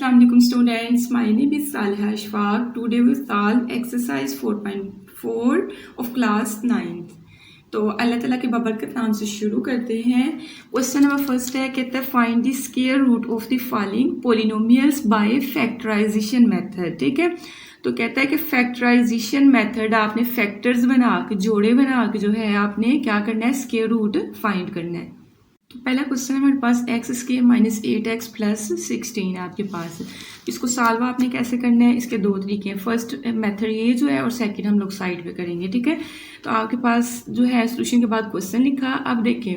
Assalamualaikum students, my name is Salha Ashfaq. Today we solve exercise 4.4 of class 9th. तो अल्लाह ताला के बाबरकत नाम से शुरू करते हैं। क्वेश्चन नंबर फर्स्ट है, कहता है find the square root of the following polynomials by factorisation method. ठीक है, तो कहता है कि फैक्टराइजेशन मेथड आपने फैक्टर्स बना के जोड़े बना के जो है आपने क्या करना है, स्क्वायर रूट फाइंड करना है। तो पहला क्वेश्चन है हमारे पास x square minus 8x plus 16 है आपके पास। इसको सॉल्व आपने कैसे करना है, इसके दो तरीके हैं। फर्स्ट मेथड ये जो है और सेकंड हम लोग साइड पे करेंगे। ठीक है, तो आपके पास जो है सोल्यूशन के बाद क्वेश्चन लिखा। अब देखें,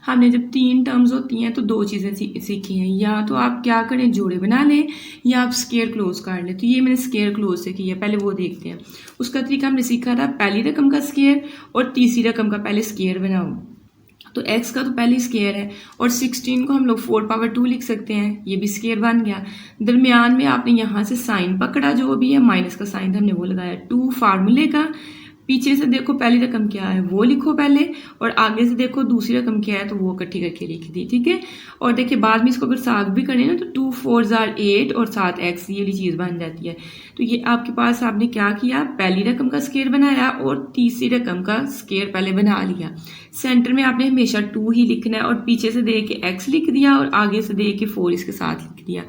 हमने जब तीन टर्म्स होती हैं तो दो चीज़ें सीखी हैं, या तो आप क्या करें जोड़े बना लें या आप स्क्वायर क्लोज कर लें। तो ये मैंने स्क्वायर क्लोज से किया, पहले वो देखते हैं। उसका तरीका हमने सीखा था, पहली रकम का स्क्वायर और तीसरी रकम का पहले स्क्वायर बनाओ। तो x का तो पहले स्क्वायर है और 16 को हम लोग 4 पावर 2 लिख सकते हैं, ये भी स्क्वायर बन गया। दरमियान में आपने यहाँ से साइन पकड़ा, जो भी है माइनस का साइन हमने वो लगाया। 2 फार्मूले का, पीछे से देखो पहली रकम क्या है वो लिखो पहले, और आगे से देखो दूसरी रकम क्या है तो वो इकट्ठी करके लिख दी। ठीक है, और देखिए बाद में इसको अगर साथ भी करें ना तो 2 4 8 और 7x ये वाली चीज़ बन जाती है। तो ये आपके पास आपने क्या किया, पहली रकम का स्क्वायर बनाया और तीसरी रकम का स्क्वायर पहले बना लिया। सेंटर में आपने हमेशा 2 ही लिखना है और पीछे से दे के x लिख दिया और आगे से दे के 4 इसके साथ लिख दिया।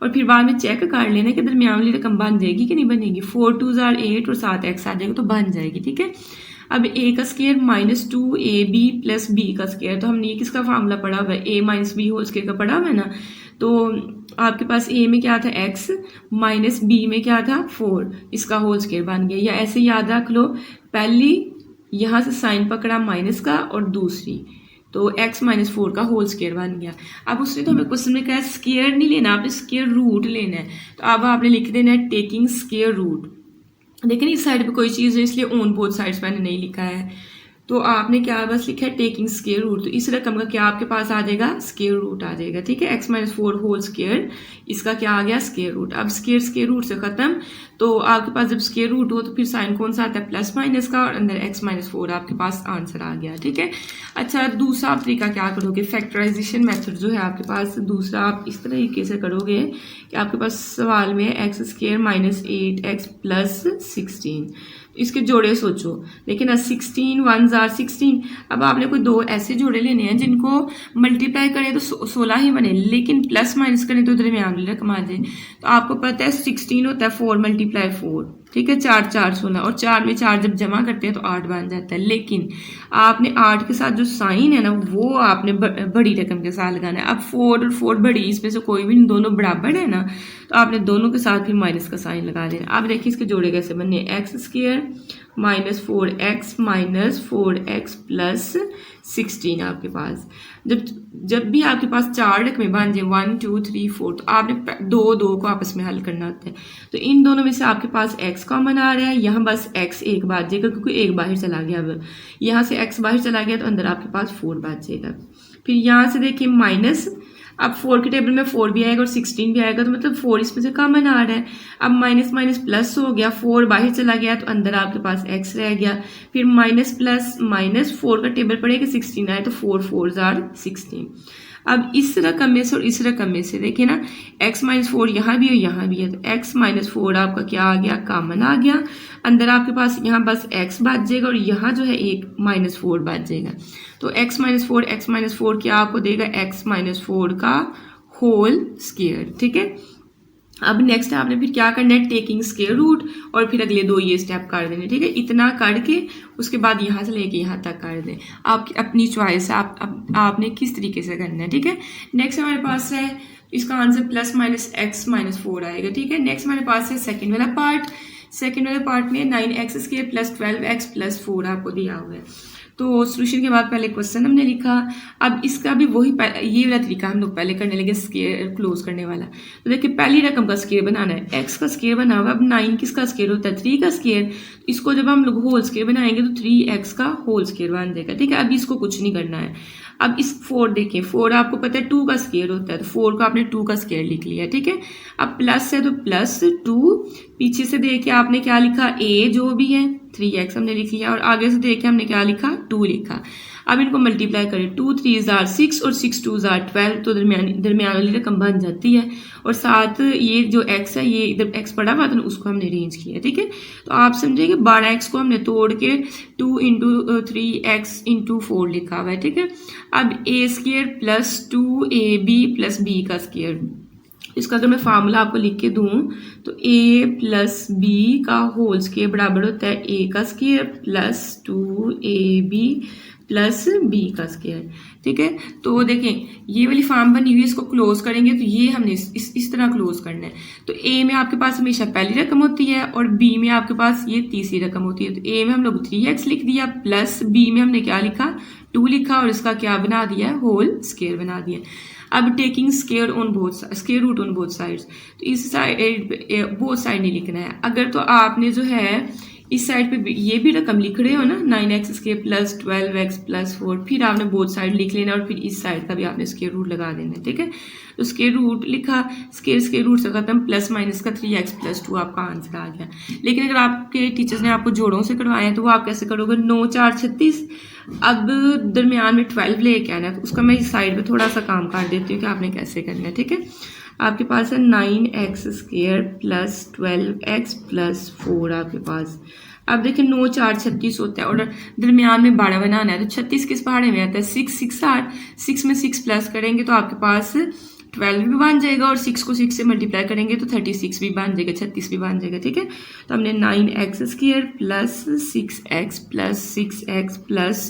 और फिर बाद में चेक कर लेना कि दरमियान वाली रकम बन जाएगी कि नहीं बनेगी। 4 2 8 और 7x आ जाएगा तो बन जाएगी। ठीक है, अब a का square minus 2ab plus b का स्क्वायर, तो हमने ये किसका फार्मूला पढ़ा हुआ है, a minus b whole square का पढ़ा हुआ है ना। तो आपके पास a में क्या था x, माइनस b में क्या था 4, इसका होल स्क्वायर बन गया। या ऐसे याद रख लो, पहली यहाँ से साइन पकड़ा माइनस का और दूसरी तो x माइनस 4 का होल स्क्वायर बन गया। अब उसने तो हमें क्वेश्चन में कहा है स्क्वायर नहीं लेना, आपने स्क्वायर रूट लेना है। तो अब आपने लिख देना है टेकिंग स्क्वायर रूट। लेकिन इस साइड पे कोई चीज़ है इसलिए ऑन बोथ साइड्स मैंने नहीं लिखा है, तो आपने क्या बस लिखा है टेकिंग स्क्वायर रूट। तो इस रकम का क्या आपके पास आ जाएगा, स्क्वायर रूट आ जाएगा। ठीक है, x माइनस 4 होल स्क्वायर, इसका क्या आ गया, स्क्वायर रूट। अब स्क्वायर रूट से खत्म, तो आपके पास जब स्क्वायर रूट हो तो फिर साइन कौन सा आता है, प्लस माइनस का, और अंदर x माइनस 4 आपके पास आंसर आ गया। ठीक है, अच्छा दूसरा तरीका क्या करोगे, फैक्टराइजेशन मेथड जो है आपके पास दूसरा आप इस तरीके से करोगे कि आपके पास सवाल में x square minus 8x plus 16, इसके जोड़े सोचो। लेकिन 16 1 are 16, अब आपने कोई दो ऐसे जोड़े लेने हैं जिनको मल्टीप्लाई करें तो 16 ही बने, लेकिन प्लस माइनस करें तो दरमियान वाली रकम आ जाए। तो आपको पता है 16 होता है 4 मल्टीप्लाई 4, ठीक है, 4 4 16, और 4 में 4 जब जमा करते हैं तो 8 बन जाता है। लेकिन आपने 8 के साथ जो साइन है ना वो आपने बड़ी रकम के साथ लगाना है। अब 4 और 4 बड़ी, इसमें से कोई भी दोनों बराबर है ना, तो आपने दोनों के साथ फिर माइनस का साइन लगा देना। अब देखिए इसके जोड़े कैसे बनने, x square minus 4x minus 4x plus 16 आपके पास। जब भी आपके पास 4 रकमें बन जाए 1 2 3 4, तो आपने दो को आपस में हल करना होता है। तो इन दोनों में से आपके पास x कॉमन आ रहा है, यहाँ बस x एक बात जाएगा क्योंकि एक बाहर चला गया। अब यहाँ से x बाहर चला गया तो अंदर आपके पास 4 बच जाएगा। फिर यहाँ से देखिए माइनस, अब 4 के टेबल में 4 भी आएगा और 16 भी आएगा, तो मतलब 4 इसमें से कॉमन आ रहा है। अब माइनस माइनस प्लस हो गया, 4 बाहर चला गया तो अंदर आपके पास x रह गया। फिर माइनस प्लस माइनस, 4 का टेबल पड़ेगा 16 आए तो 4 4 are 16। अब इस रकम में से और इस रकम में से देखिए ना, x माइनस 4 यहाँ भी और यहाँ भी है, तो x माइनस 4 आपका क्या आ गया, कॉमन आ गया। अंदर आपके पास यहाँ बस x बच जाएगा और यहाँ जो है एक माइनस 4 बच जाएगा। तो x माइनस 4 क्या आपको देगा, x माइनस 4 का होल स्क्वायर। ठीक है, अब नेक्स्ट आपने फिर क्या करना है, टेकिंग स्क्वायर रूट, और फिर अगले दो ये स्टेप कर देने। ठीक है, इतना करके उसके बाद यहाँ से लेके यहाँ तक कर दें, आपकी अपनी चॉइस है, आपने किस तरीके से करना है। ठीक है, नेक्स्ट हमारे पास है इसका answer plus minus x minus 4 आएगा। ठीक है, नेक्स्ट हमारे पास है सेकेंड वाला पार्ट। सेकेंड वाले पार्ट में 9x square plus 12x plus 4 आपको दिया हुआ है। तो सोल्यूशन के बाद पहले क्वेश्चन हमने लिखा। अब इसका भी वही ये वाला तरीका हम लोग पहले करने लगे, स्क्वायर क्लोज करने वाला। तो देखिए पहली रकम का स्क्वायर बनाना है, x का स्क्वायर बना हुआ। अब 9 किसका स्क्वायर होता है, 3 का स्क्वायर। इसको जब हम लोग होल स्क्वायर बनाएंगे तो 3x का होल स्क्वायर बन जाएगा। ठीक है, अब इसको कुछ नहीं करना है। अब इस 4 देखें, 4 आपको पता है 2 का स्क्वायर होता है, तो 4 को आपने 2 का स्क्वायर लिख लिया। ठीक है, अब प्लस है तो प्लस 2, पीछे से देखिए आपने क्या लिखा, a जो भी है 3x हमने लिख लिया, और आगे से देखिए हमने क्या लिखा, 2 लिखा। अब इनको मल्टीप्लाई करें, 2 3 जार 6 और 6 2 जार 12, तो दरमियान वाली रकम बन जाती है। और साथ ये जो x है, ये इधर x पड़ा हुआ था ना, उसको हमने अरेंज किया, ठीक है। तो आप समझेंगे 12x को हमने तोड़ के 2 इंटू 3x इंटू 4 लिखा हुआ है, ठीक है। अब a square plus 2ab plus b का स्क्वायर, इसका अगर मैं फार्मूला आपको लिख के दूं तो a प्लस बी का होल स्क्वायर बराबर होता है a का square plus 2ab plus b का स्क्वायर, ठीक है। तो देखें ये वाली फॉर्म बनी हुई है, इसको क्लोज करेंगे तो ये हमने इस तरह क्लोज करना है। तो a में आपके पास हमेशा पहली रकम होती है और b में आपके पास ये तीसरी रकम होती है। तो a में हम लोग 3x लिख दिया प्लस b में हमने क्या लिखा, 2 लिखा और इसका क्या बना दिया है, होल स्क्वायर बना दिया। अब taking square root on both sides, तो इस साइड बोथ साइड नहीं लिखना है। अगर तो आपने जो है इस साइड पे ये भी रकम लिख रहे हो ना, 9x square plus 12x plus 4, फिर आपने बोथ साइड लिख लेना और फिर इस साइड का भी आपने स्क्वायर रूट लगा देना है, ठीक है। तो स्क्वायर रूट लिखा, स्क्वायर रूट से खत्म, प्लस माइनस का 3x प्लस 2 आपका आंसर आ गया। लेकिन अगर आपके टीचर्स ने आपको जोड़ों से करवाए हैं तो वो आप कैसे करोगे, 9 4 36, अब दरमियान में 12 लेके आना है, तो उसका मैं इस साइड पे थोड़ा सा काम कर देती हूँ कि आपने कैसे करना है, ठीक है। आपके पास है 9x square plus 12x plus 4 आपके पास। अब देखिए 9 4 36 होता है और दरमियान में 12 बनाना है, तो 36 किस पहाड़े में आता है, 6 8, 6 में 6 प्लस करेंगे तो आपके पास 12 भी बन जाएगा और 6 को 6 से मल्टीप्लाई करेंगे तो 36 भी बन जाएगा, 36 भी बन जाएगा, ठीक है। तो हमने 9x square plus 6x plus 6x plus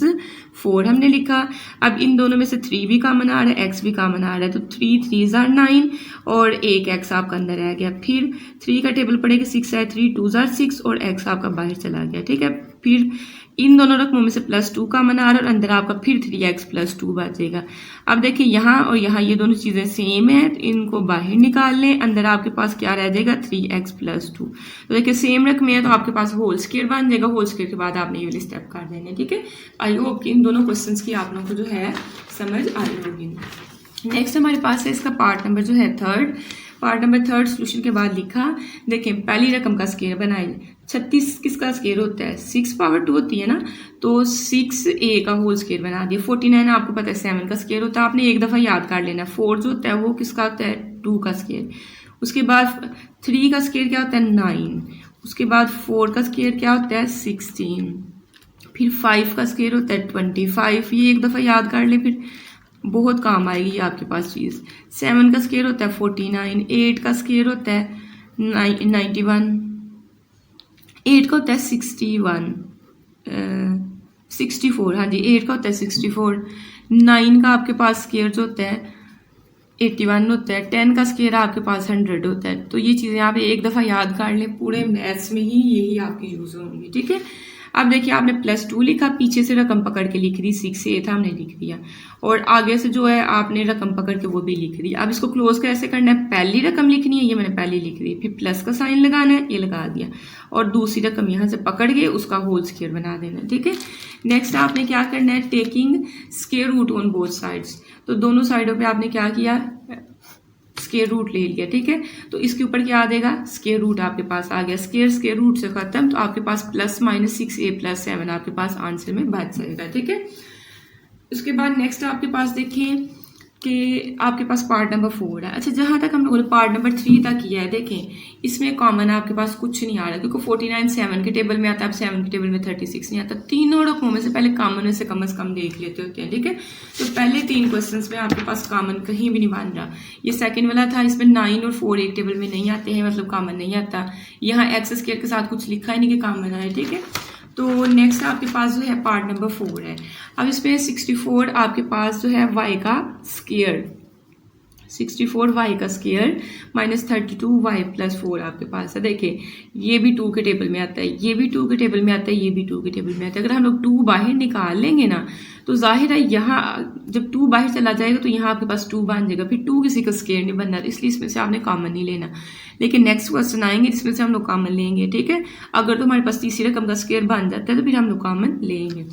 4 हमने लिखा। अब इन दोनों में से 3 भी कॉमन आ रहा है, x भी कॉमन आ रहा है, तो 3 3 जार 9 और एक x आपका अंदर रह गया। फिर 3 का टेबल पड़ेगा, 6 है 3 2 जार 6 और x आपका बाहर चला गया, ठीक है। फिर इन दोनों रकमों में से प्लस 2 कॉमन आ रहा है और अंदर आपका फिर 3x प्लस 2 बचेगा। अब देखिए यहाँ और यहाँ ये दोनों चीज़ें सेम है, तो इनको बाहर निकाल लें, अंदर आपके पास क्या रह जाएगा, 3x प्लस 2। तो देखिए सेम रकमें है तो आपके पास होल स्क्वायर बन जाएगा, होल स्क्वायर के बाद आपने ये वाली स्टेप कर देने, ठीक है। आई होप कि इन दोनों क्वेश्चंस की आप लोगों को जो है समझ आई होगी। नेक्स्ट हमारे पास है इसका पार्ट नंबर जो है third. Part number third solution के बाद लिखा, देखें पहली रकम का स्क्वायर बनाइए। 36 किसका स्क्वायर होता है, 6 पावर 2 होती है ना, तो 6a का होल स्क्वायर बना दिया। 49 आपको पता है 7 का स्क्वायर होता है, आपने एक दफ़ा याद कर लेना। 4 जो होता है वो किसका होता है, 2 का स्क्वायर। उसके बाद 3 का स्क्वायर क्या होता है, 9। उसके बाद 4 का स्क्वायर क्या होता है, 16। फिर 5 का स्क्वायर होता है 25, ये एक दफ़ा याद कर ले, फिर बहुत काम आएगी आपके पास चीज़। 7 का स्क्वायर होता है 49, 8 का स्क्वायर होता है 91, 8 का होता है 64, हाँ जी 8 का होता है 64। 9 का आपके पास स्क्वायर जो होता है 81 होता है। 10 का स्क्वायर आपके पास 100 होता है। तो ये चीज़ें आप एक दफ़ा याद कर लें, पूरे मैथ्स में ही यही आपकी यूज़ होंगी, ठीक है। अब देखिए आपने प्लस 2 लिखा, पीछे से रकम पकड़ के लिख दी, 6 से 8 हमने लिख दिया और आगे से जो है आपने रकम पकड़ के वो भी लिख दी। अब इसको क्लोज कैसे करना है, पहली रकम लिखनी है, ये मैंने पहले लिख दी, फिर प्लस का साइन लगाना है, ये लगा दिया और दूसरी रकम यहाँ से पकड़ के उसका होल स्क्वायर बना देना, ठीक है। नेक्स्ट आपने क्या करना है, taking square root on both sides, तो दोनों साइडों पर आपने क्या किया, स्क्वायर रूट ले लिया, ठीक है। तो इसके ऊपर क्या आ जाएगा, स्क्वायर रूट आपके पास आ गया। स्क्वायर रूट से खत्म, तो आपके पास प्लस माइनस 6a प्लस 7 आपके पास आंसर में बच जाएगा, ठीक है। उसके बाद नेक्स्ट आपके पास देखिए कि आपके पास पार्ट नंबर 4 है। अच्छा, जहाँ तक हम लोगों ने पार्ट नंबर 3 तक किया है, देखें इसमें कॉमन आपके पास कुछ नहीं आ रहा, क्योंकि 49 7 के टेबल में आता है, अब 7 के टेबल में 36 नहीं आता। तीनों रकमों में से पहले कॉमन में से कम देख लेते होते हैं, ठीक है। तो पहले 3 क्वेश्चन में आपके पास कॉमन कहीं भी नहीं बन रहा। ये सेकंड वाला था, इसमें 9 और 4 एक टेबल में नहीं आते हैं, मतलब कॉमन नहीं आता। यहाँ एक्स स्क्वायर के साथ कुछ लिखा ही नहीं कि कॉमन आए, ठीक है। तो नेक्स्ट आपके पास जो है पार्ट नंबर 4 है। अब इसमें 64 आपके पास जो है y का स्क्वायर, 64 y का स्क्वायर माइनस 32 y प्लस 4 आपके पास है। देखिए ये भी 2 के टेबल में आता है, ये भी 2 के टेबल में आता है, ये भी 2 के टेबल में आता है। अगर हम लोग 2 बाहर निकाल लेंगे ना, तो जाहिर है यहाँ जब 2 बाहर चला जाएगा तो यहाँ आपके पास 2 बन जाएगा, फिर 2 किसी का स्क्वायर नहीं बनना, इसलिए इसमें से आपने कॉमन नहीं लेना। लेकिन नेक्स्ट क्वेश्चन आएंगे जिसमें से हम लोग कॉमन लेंगे, ठीक है। अगर तो हमारे पास तीसरी रकम का स्क्वायर बन जाता है तो फिर हम लोग कॉमन लेंगे।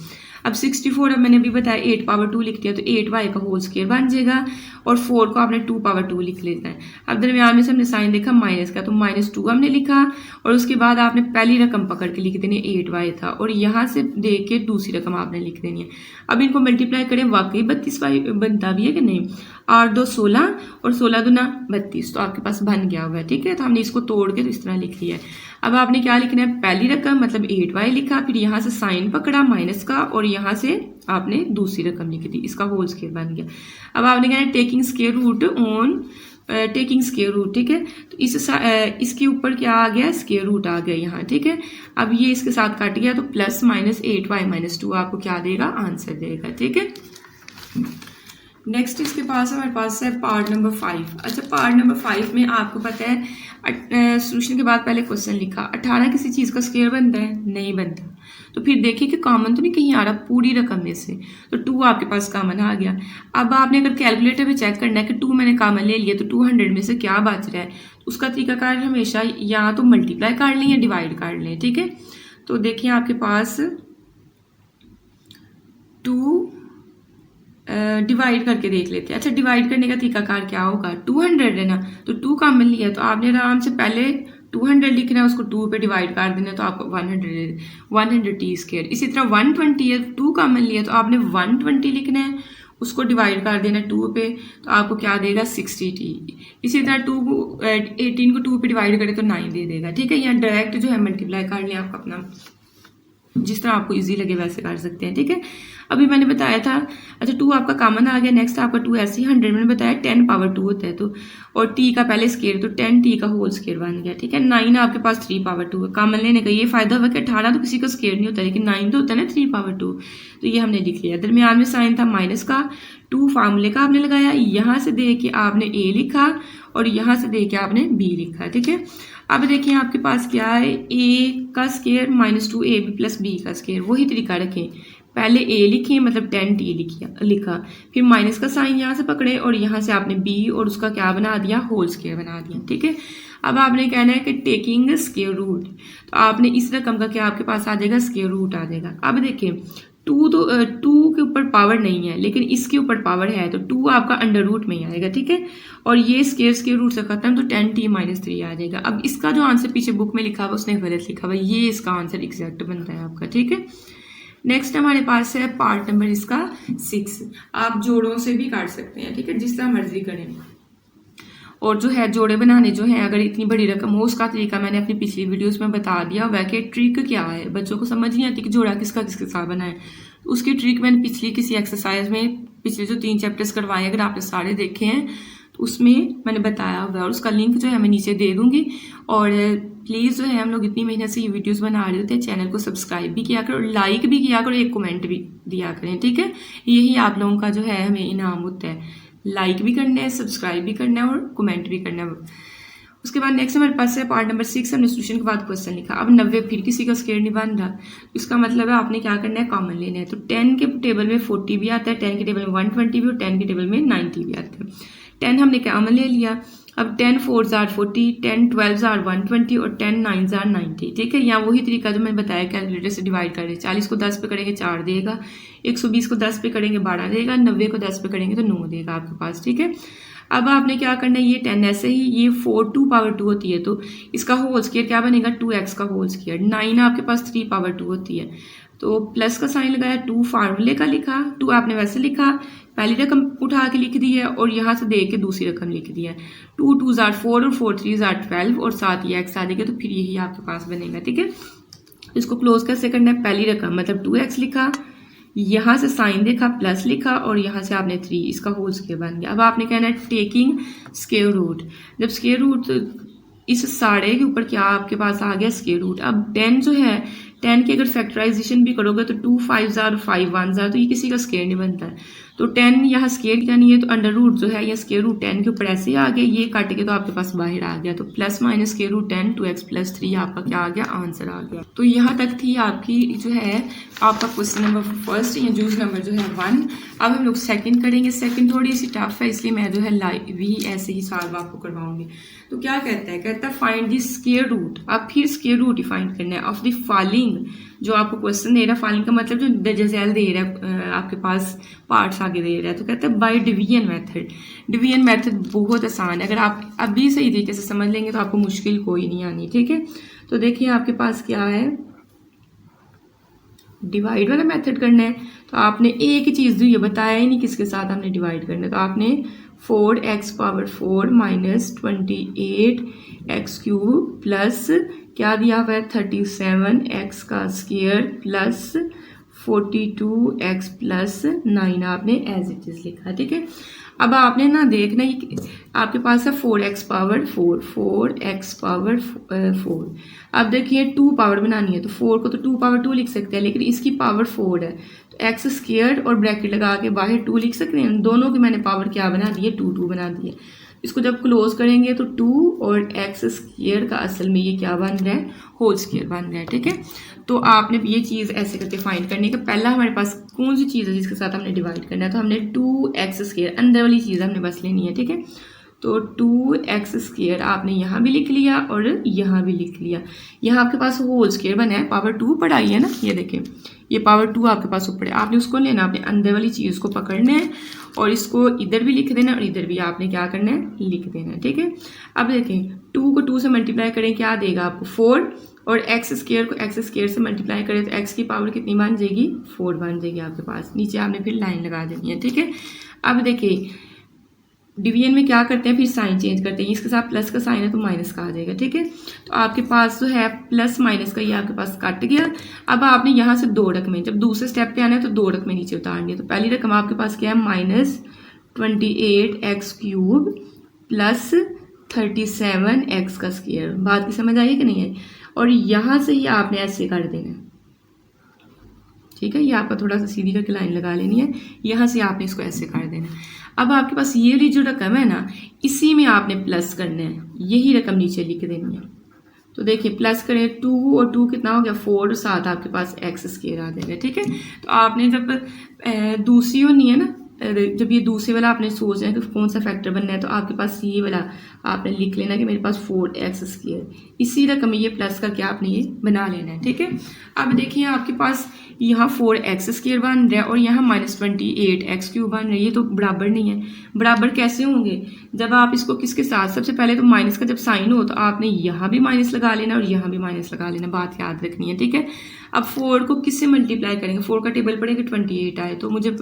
अब 64 अब मैंने अभी बताया 8 पावर 2 लिख दिया तो 8y का होल स्क्वायर बन जाएगा और 4 को आपने 2 पावर 2 लिख लेना है। अब दरमियान में से हमने साइन देखा माइनस का तो -2 हमने लिखा और उसके बाद आपने पहली रकम पकड़ के लिख देनी 8y था और यहाँ से दे के दूसरी रकम आपने लिख देनी है। अब इनको मल्टीप्लाई करें वाकई 32y बनता भी है कि नहीं, 8 2 16 और 16 दूना 32 तो आपके पास बन गया हुआ है। ठीक है, तो हमने इसको तोड़ के तो इस तरह लिख लिया है। अब आपने क्या लिखना है, पहली रकम मतलब 8y लिखा, फिर यहाँ से साइन पकड़ा माइनस का और यहाँ से आपने दूसरी रकम लिख दी, इसका होल स्क्वायर बन गया। अब आपने कहना है taking square root on taking square root. ठीक है, तो इसके ऊपर क्या आ गया, स्क्वायर रूट आ गया यहाँ। ठीक है, अब ये इसके साथ कट गया तो प्लस -8y-2 आपको क्या देगा, आंसर देगा। ठीक है, नेक्स्ट इसके पास हमारे पास है पार्ट नंबर 5। अच्छा, पार्ट नंबर 5 में आपको पता है सॉल्यूशन के बाद पहले क्वेश्चन लिखा 18 किसी चीज़ का स्क्वायर बनता है, नहीं बनता। तो फिर देखिए कि कॉमन तो नहीं कहीं आ रहा पूरी रकम में से, तो 2 आपके पास कॉमन आ गया। अब आपने अगर कैलकुलेटर में चेक करना है कि 2 मैंने कॉमन ले लिया तो 200 में से क्या बच रहा है, तो उसका तरीकाकार हमेशा या तो मल्टीप्लाई कर लें या डिवाइड कर लें। ठीक है, तो देखिए आपके पास 2 डिवाइड करके देख लेते हैं। अच्छा, डिवाइड करने का तरीकाकार क्या होगा, 200 है ना, तो 2 कॉमन लिया तो आपने आराम से पहले 200 लिखना है, उसको 2 पे डिवाइड कर देना तो आपको 100 t²। इसी तरह 120 है, 2 कॉमन लिया तो आपने 120 लिखना है, उसको डिवाइड कर देना 2 पे तो आपको क्या देगा, 60t। इसी तरह 18 को 2 पे डिवाइड करें तो 9 दे देगा। ठीक है, यहाँ डायरेक्ट जो है मल्टीप्लाई कर लें, आप अपना जिस तरह आपको इजी लगे वैसे कर सकते हैं। ठीक है, अभी मैंने बताया था। अच्छा, 2 आपका कॉमन आ गया, नेक्स्ट आपका 2 ऐसे ही 100 मैंने बताया 10 पावर 2 होता है तो, और t का पहले स्क्वायर तो 10t का होल स्क्वायर बन गया। ठीक है, 9 आपके पास 3 पावर 2 है। कॉमन लेने का ये फायदा हुआ कि 18 तो किसी का स्क्वायर नहीं होता, लेकिन 9 तो होता है ना 3 पावर 2, तो ये हमने लिख लिया। दरमियान में साइन था माइनस का, 2 फार्मूले का आपने लगाया, यहाँ से दे के आपने a लिखा और यहाँ से दे के आपने b लिखा। ठीक है, अब देखिए आपके पास क्या है, a का स्क्वायर -2ab प्लस b का स्क्वायर, वही तरीका रखें, पहले a लिखे मतलब 10t लिखा, फिर माइनस का साइन यहाँ से पकड़े और यहाँ से आपने b और उसका क्या बना दिया, होल स्क्वायर बना दिया। ठीक है, अब आपने कहना है कि टेकिंग स्क्वायर रूट, तो आपने इस रकम का क्या आपके पास आ जाएगा, स्क्वायर रूट आ जाएगा। अब देखिए 2 के ऊपर पावर नहीं है लेकिन इसके ऊपर पावर है तो 2 आपका अंडर रूट में ही आएगा। ठीक है, और ये स्क्वायर रूट से खत्म तो 10t-3 आ जाएगा। अब इसका जो आंसर पीछे बुक में लिखा हुआ उसने गलत लिखा हुआ, ये इसका आंसर एग्जैक्ट बनता है आपका। ठीक है, नेक्स्ट हमारे पास है पार्ट नंबर इसका 6। आप जोड़ों से भी काट सकते हैं, ठीक है, जिस तरह मर्जी करें। और जो है जोड़े बनाने जो है अगर इतनी बड़ी रकम हो, उसका तरीका मैंने अपनी पिछली वीडियोस में बता दिया हुआ है कि ट्रिक क्या है। बच्चों को समझ नहीं आती कि जोड़ा किसका किसके साथ बनाए, तो उसकी ट्रिक मैंने पिछली किसी एक्सरसाइज में पिछले जो 3 चैप्टर्स करवाए अगर आपने सारे देखे हैं तो उसमें मैंने बताया हुआ है, और उसका लिंक जो है मैं नीचे दे दूंगी। और प्लीज़ जो है हम लोग इतनी मेहनत से ये वीडियोस बना रहे होते हैं, चैनल को सब्सक्राइब भी किया करो, लाइक भी किया करो, एक कमेंट भी दिया करें। ठीक है, यही आप लोगों का जो है हमें इनाम होता है, लाइक भी करना है, सब्सक्राइब भी करना है और कमेंट भी करना है। उसके बाद नेक्स्ट हमारे पास है पार्ट नंबर 6। हमने सॉल्यूशन के बाद क्वेश्चन लिखा। अब 90 फिर किसी का स्क्वायर नहीं बन रहा, इसका मतलब है आपने क्या करना है, कॉमन लेना है। तो 10 के टेबल में 40 भी आता है, 10 के टेबल में 120 भी और 10 के टेबल में 90 भी आता है। 10 हमने कॉमन ले लिया। अब 10 4s are 40, 10 12s are 120 और 10 9s are 90। ठीक है, यहाँ वही तरीका जो मैंने बताया कैलकुलेटर से डिवाइड कर रहे। 40 को 10 पे करेंगे 4 देगा, 120 को 10 पे करेंगे 12 देगा, 90 को 10 पे करेंगे तो 9 देगा आपके पास। ठीक है, अब आपने क्या करना है, ये 10 ऐसे ही, ये 4 2 पावर 2 होती है तो इसका होल स्क्वायर क्या बनेगा, 2x का होल स्क्वायर। 9 आपके पास 3 पावर 2 होती है तो प्लस का साइन लगाया, 2 फार्मूले का लिखा, 2 आपने वैसे लिखा, पहली रकम उठा के लिख दी है और यहाँ से दे के दूसरी रकम लिख दी है। 2 2s are 4 और 4 3s are 12 और साथ ये x आ जाएगा तो फिर यही आपके पास बनेगा। ठीक है, इसको क्लोज कैसे करना है, पहली रकम मतलब 2x लिखा, यहाँ से साइन देखा, प्लस लिखा और यहाँ से आपने 3, इसका होल स्क्वायर बन गया। अब आपने कहना है टेकिंग स्क्वायर रूट। जब स्क्वायर रूट इस साढ़े के ऊपर क्या आपके पास आ गया, स्क्वायर रूट। अब 10 जो है, 10 की अगर फैक्टराइजेशन भी करोगे तो 2 5s are 5 1s are तो ये किसी का स्क्वायर नहीं बनता है। तो 10 यहाँ स्क्वायर का नहीं है तो अंडर रूट जो है या स्क्वायर रूट 10 के ऊपर ऐसे ही आ गया, ये काट के तो आपके पास बाहर आ गया। तो plus minus square root 10 2x plus 3 आपका क्या आ गया, आंसर आ गया। तो यहाँ तक थी आपकी जो है आपका क्वेश्चन नंबर फर्स्ट या जूस नंबर जो है 1। अब हम लोग सेकंड करेंगे। सेकंड थोड़ी सी टफ है इसलिए मैं जो है लाइव भी ऐसे ही सॉल्व आपको करवाऊंगी। तो क्या कहता है, कहता है फाइंड द स्क्वायर रूट। अब फिर स्क्वायर रूट ही फाइंड करना है ऑफ द फॉलोइंग फॉलोइंग, जो आपको क्वेश्चन दे रहा है फॉलोइंग का मतलब जो दर्जैल दे रहा है आपके पास पार्ट्स आगे दे रहा है, तो कहते हैं bye division method. Division method बहुत आसान है, अगर आप अभी सही तरीके से समझ लेंगे तो आपको मुश्किल कोई नहीं आनी, ठीक है। तो देखिए आपके पास क्या है, डिवाइड वाला मेथड करना है, तो आपने एक ही चीज़ दी है, बताया ही नहीं किसके साथ हमने डिवाइड करना है, तो आपने 4x⁴ माइनस 28x³ प्लस क्या दिया हुआ है 37x² प्लस 42x प्लस 9 आपने एज इट इज लिखा, ठीक है। अब आपने ना देखना ही आपके पास है 4x⁴ अब देखिए 2 पावर बनानी है, तो 4 को तो 2 पावर 2 लिख सकते हैं, लेकिन इसकी पावर 4 है, तो x² और ब्रैकेट लगा के बाहर 2 लिख सकते हैं। दोनों की मैंने पावर क्या बना दी है, 2 बना दी है। इसको जब क्लोज करेंगे तो 2 और x² का असल में ये क्या बन रहा है, होल स्क्वायर बन रहा है, ठीक है। तो आपने ये चीज़ ऐसे करके फाइंड करनी है कि पहला हमारे पास कौन सी चीज़ है जिसके साथ हमने डिवाइड करना है, तो हमने 2x² अंदर वाली चीज़ हमने बस लेनी है, ठीक है। तो 2x² आपने यहाँ भी लिख लिया और यहाँ भी लिख लिया। यहाँ आपके पास होल स्क्वायर बना है, पावर 2 पढ़ाई है ना, ये देखें ये पावर 2 आपके पास ऊपर है, आपने उसको लेना, आपने अंदर वाली चीज़ को पकड़ना है और इसको इधर भी लिख देना और इधर भी आपने क्या करना है, लिख देना है, ठीक है। अब देखें 2 को 2 से मल्टीप्लाई करें क्या देगा आपको 4, और x² को x² से मल्टीप्लाई करें तो x की पावर कितनी बन जाएगी, 4 बन जाएगी आपके पास। नीचे आपने फिर लाइन लगा देनी है, ठीक है। अब देखिए डिवीजन में क्या करते हैं, फिर साइन चेंज करते हैं, इसके साथ प्लस का साइन है तो माइनस का आ जाएगा, ठीक है। तो आपके पास जो है प्लस माइनस का ये आपके पास कट गया। अब आपने यहाँ से 2 रकमें, जब दूसरे स्टेप पे आना है तो 2 रकमें नीचे उतारनी है। तो पहली रकम आपके पास क्या है, -28x³ प्लस 37x²। बात की समझ आई कि नहीं है। और यहाँ से ही आपने ऐसे कर देना है, ठीक है। ये आपका थोड़ा सा सीधी करके लाइन लगा लेनी है, यहाँ से आपने इसको ऐसे कर देना है। अब आपके पास ये वाली जो रकम है ना, इसी में आपने प्लस करना है, यही रकम नीचे लिख देनी है। तो देखिए प्लस करें 2 और 2 कितना हो गया 4, और साथ आपके पास x² आ जाएगा, ठीक है। तो आपने जब दूसरी होनी है ना, जब ये दूसरे वाला आपने सोचना है कि कौन सा फैक्टर बनना है, तो आपके पास ये वाला आपने लिख लेना कि मेरे पास 4x², इसी रकम ये प्लस करके आपने ये बना लेना है, ठीक है। अब देखिए आपके पास यहाँ 4x² बन रहा है और यहाँ -28x³ बन रहा है, ये तो बराबर नहीं है। बराबर कैसे होंगे, जब आप इसको किसके साथ, सबसे पहले तो माइनस का जब साइन हो तो आपने यहाँ भी माइनस लगा लेना और यहाँ भी माइनस लगा लेना, बात याद रखनी है, ठीक है। अब 4 को किससे मल्टीप्लाई करेंगे, 4 का टेबल पड़ेगा 28 आए, तो मुझे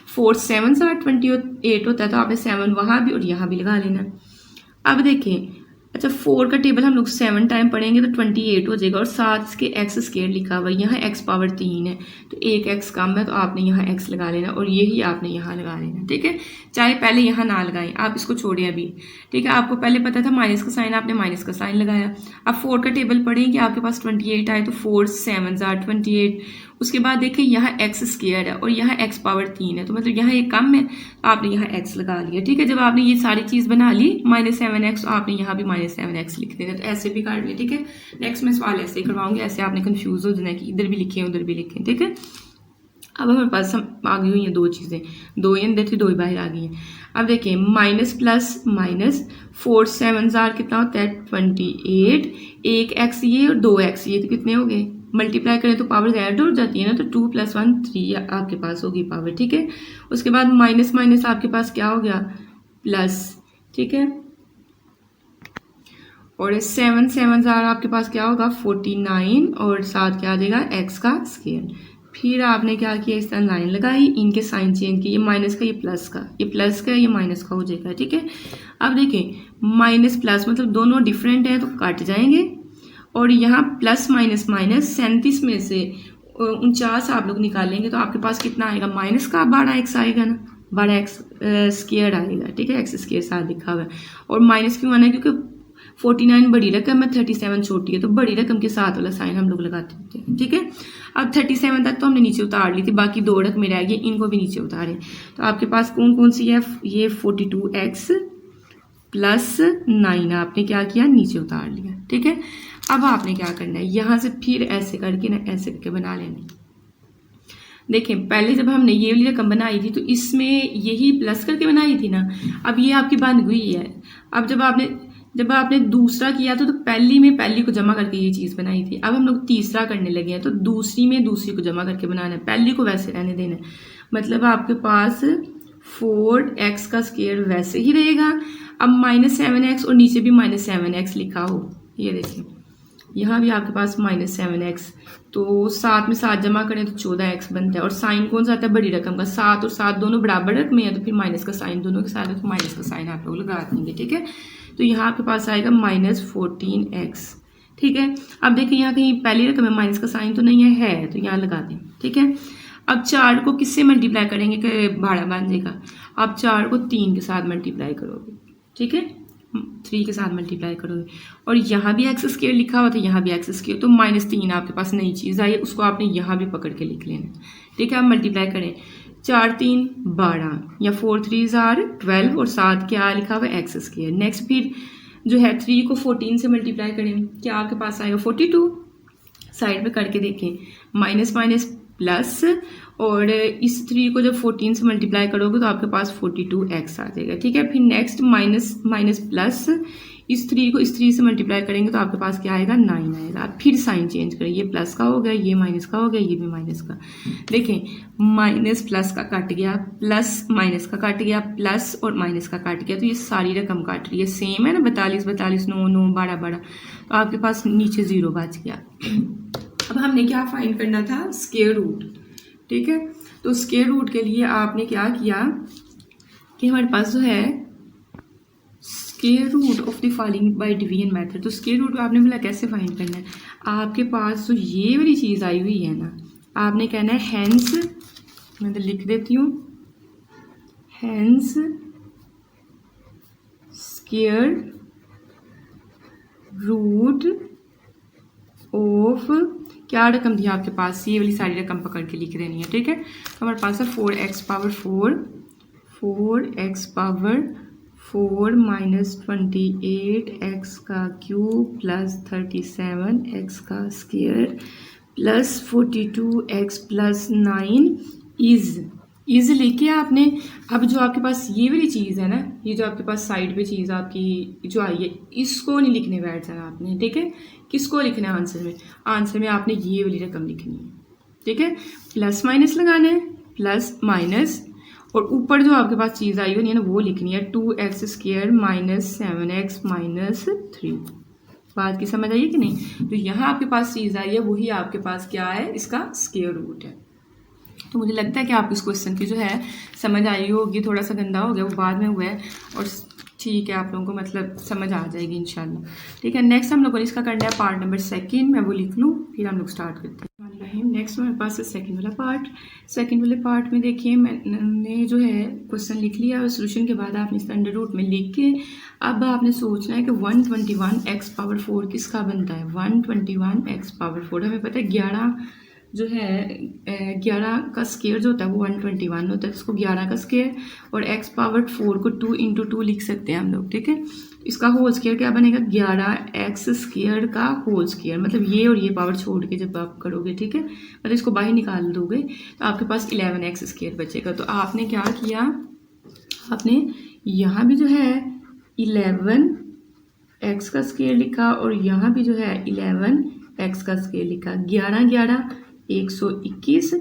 4 7 से 28 होता है, तो आपने 7 वहाँ भी और यहाँ भी लगा लेना। अब देखें अच्छा 4 का टेबल हम लोग 7 टाइम पढ़ेंगे तो 28 हो जाएगा, और साथ के x² लिखा हुआ है, यहाँ x पावर 3 है तो एक x कम है, तो आपने यहाँ x लगा लेना और यही आपने यहाँ लगा लेना, ठीक है। चाहे पहले यहाँ ना लगाएं, आप इसको छोड़ें अभी, ठीक है। आपको पहले पता था माइनस का साइन, आपने माइनस का साइन लगाया। अब 4 का टेबल पढ़ेंगे, आपके पास 28 आए तो 4 7 28, उसके बाद देखिए यहाँ x² है और यहाँ x पावर 3 है, तो मतलब यहाँ ये कम है, आपने यहाँ x लगा लिया, ठीक है। जब आपने ये सारी चीज़ बना ली -7x, तो आपने यहाँ भी -7x लिख देना, तो ऐसे भी काट लिया, ठीक है। नेक्स्ट मैं सवाल ऐसे ही करवाऊंगी, ऐसे आपने कंफ्यूज हो जाना है कि इधर भी लिखें उधर भी लिखें, ठीक है। अब हमारे पास आ गई हुई हैं 2 चीज़ें, 2 ही अंदर थी 2 ही बाहर आ गई हैं। अब देखिए माइनस प्लस माइनस 4 7 कितना होता है 28, एक x ये और 2x ये, तो कितने हो गए, मल्टीप्लाई करें तो पावर ऐड हो जाती है ना, तो 2 + 1 3 आपके पास होगी पावर, ठीक है। उसके बाद माइनस माइनस आपके पास क्या हो गया प्लस, ठीक है। और 7 7 आपके पास क्या होगा 49, और साथ क्या आ जाएगा x²। फिर आपने क्या किया, इस तरह लाइन लगाई, इनके साइन चेंज किए, ये माइनस का ये प्लस का, ये प्लस का ये माइनस का हो जाएगा, ठीक है। अब देखें माइनस प्लस मतलब दोनों डिफरेंट है तो कट जाएंगे, और यहाँ प्लस माइनस माइनस 37 में से 49 आप लोग निकालेंगे तो आपके पास कितना आएगा, माइनस का 12x आएगा ना, 12x² आएगा, ठीक है। x² साथ लिखा हुआ है, और माइनस क्यों आना है, क्योंकि 49 बड़ी रकम है, 37 छोटी है, तो बड़ी रकम के साथ वाला साइन हम लोग लगाते होते हैं, ठीक है। अब 37 तक तो हमने नीचे उतार ली थी, बाकी 2 रकमें रह गई, इनको भी नीचे उतारें। तो आपके पास कौन कौन सी है, ये 42x प्लस 9 आपने क्या किया, नीचे उतार लिया, ठीक है। अब आपने क्या करना है, यहाँ से फिर ऐसे करके ना ऐसे करके बना लेना। देखें पहले जब हमने ये वाली रकम बनाई थी तो इसमें यही प्लस करके बनाई थी ना, अब ये आपकी बन हुई है। अब जब आपने जब आपने दूसरा किया तो पहली में पहली को जमा करके ये चीज़ बनाई थी। अब हम लोग तीसरा करने लगे हैं तो दूसरी में दूसरी को जमा करके बनाना है, पहली को वैसे रहने देना है। मतलब आपके पास 4x का स्क्वायर वैसे ही रहेगा। अब -7x और नीचे भी -7x लिखा हो, ये देखिए यहाँ भी आपके पास -7x, तो 7 में 7 जमा करें तो 14x बनता है। और साइन कौन सा आता है? बड़ी रकम का। 7 और 7 दोनों बराबर रकम में है तो फिर माइनस का साइन दोनों के साथ है तो माइनस का साइन आप लोग लगा देंगे, ठीक है। तो यहाँ आपके पास आएगा -14x, ठीक है। अब देखिए यहाँ कहीं पहली रकम में माइनस का साइन तो नहीं है तो यहाँ लगा दें, ठीक है। अब 4 को किससे मल्टीप्लाई करेंगे कि भाड़ा बन जाएगा? आप 4 को 3 के साथ मल्टीप्लाई करोगे, ठीक है, 3 के साथ मल्टीप्लाई करोगे। और यहाँ भी एक्स स्क्वायर लिखा हुआ था, यहाँ भी एक्स स्क्वायर, तो -3 आपके पास नई चीज़ आई है, उसको आपने यहाँ भी पकड़ के लिख लेना, ठीक है। अब मल्टीप्लाई करें, 4 3 12 या 4 3 12 और 7 क्या लिखा हुआ है? X square. नेक्स्ट फिर जो है 3 को 14 से मल्टीप्लाई करें, क्या आपके पास आएगा? 42। साइड पे करके देखें, माइनस माइनस प्लस, और इस 3 को जब 14 से मल्टीप्लाई करोगे तो आपके पास 42x आ जाएगा, ठीक है। फिर नेक्स्ट माइनस माइनस प्लस, इस 3 को इस 3 से मल्टीप्लाई करेंगे तो आपके पास क्या आएगा? 9 आएगा। फिर साइन चेंज करें, ये प्लस का हो गया, ये माइनस का हो गया, ये भी माइनस का। देखें माइनस प्लस का कट गया, प्लस माइनस का कट गया, प्लस और माइनस का कट गया, तो ये सारी रकम काट रही है, सेम है ना, 42 42 9 9 12 12, तो आपके पास नीचे 0 बच गया। अब हमने क्या फाइंड करना था? स्क्वायर रूट, ठीक है। तो स्क्वायर रूट के लिए आपने क्या किया कि हमारे पास जो है square root of the following by division method. तो स्क्वायर रूट आपने बोला कैसे फाइंड करना है? आपके पास जो ये वाली चीज़ आई हुई है ना, आपने कहना है हैंस, मैं तो लिख देती हूँ, हैंस स्क्वायर रूट ऑफ, क्या रकम थी आपके पास? ये वाली सारी रकम पकड़ के लिख देनी है, ठीक है। तो हमारे पास है 4x power 4 4x power 4 minus 28x का क्यूब प्लस 37x का square plus 42x plus 9 is लेके आपने, अब जो आपके पास ये वाली चीज़ है ना, ये जो आपके पास साइड पे चीज़ आपकी जो आई है, इसको नहीं लिखने बैठ जाना आपने, ठीक है। किसको लिखना है आंसर में? आंसर में आपने ये वाली रकम लिखनी है, ठीक है। प्लस माइनस लगाना है, प्लस माइनस, और ऊपर जो आपके पास चीज़ आई हुई है ना वो लिखनी है 2x square minus 7x minus 3। बात की समझ आई है कि नहीं? तो यहाँ आपके पास चीज़ आई है वही आपके पास क्या है? इसका स्क्वायर रूट है। तो मुझे लगता है कि आप इस क्वेश्चन की जो है समझ आई होगी, थोड़ा सा गंदा हो गया वो बाद में हुआ है, और ठीक है आप लोगों को मतलब समझ आ जाएगी इंशाल्लाह, ठीक है। नेक्स्ट हम लोगों ने इसका करना है पार्ट नंबर 2, मैं वो लिख लूँ फिर हम लोग स्टार्ट करते हैं। नेक्स्ट हमारे पास है सेकंड वाला पार्ट। सेकंड वाले पार्ट में देखिए मैंने जो है क्वेश्चन लिख लिया और सोल्यूशन के बाद आपने इस अंडर रूट में लिख के अब आपने सोचना है कि 121x पावर 4 किसका बनता है? 121x पावर 4 हमें पता है 11 जो है 11 का स्क्वायर जो होता है वो 121 होता है, इसको 11 का स्क्वायर, और x पावर 4 को 2 × 2 लिख सकते हैं हम लोग, ठीक है। इसका होल स्क्वायर क्या बनेगा? 11x स्क्वायर का होल स्क्वायर, मतलब ये और ये पावर छोड़ के जब आप करोगे, ठीक है, मतलब इसको बाहर निकाल दोगे तो आपके पास 11x स्क्वायर बचेगा। तो आपने क्या किया, आपने यहाँ भी जो है 11x का स्क्वायर लिखा और यहाँ भी जो है 11x का स्क्वायर लिखा, 11 11 121।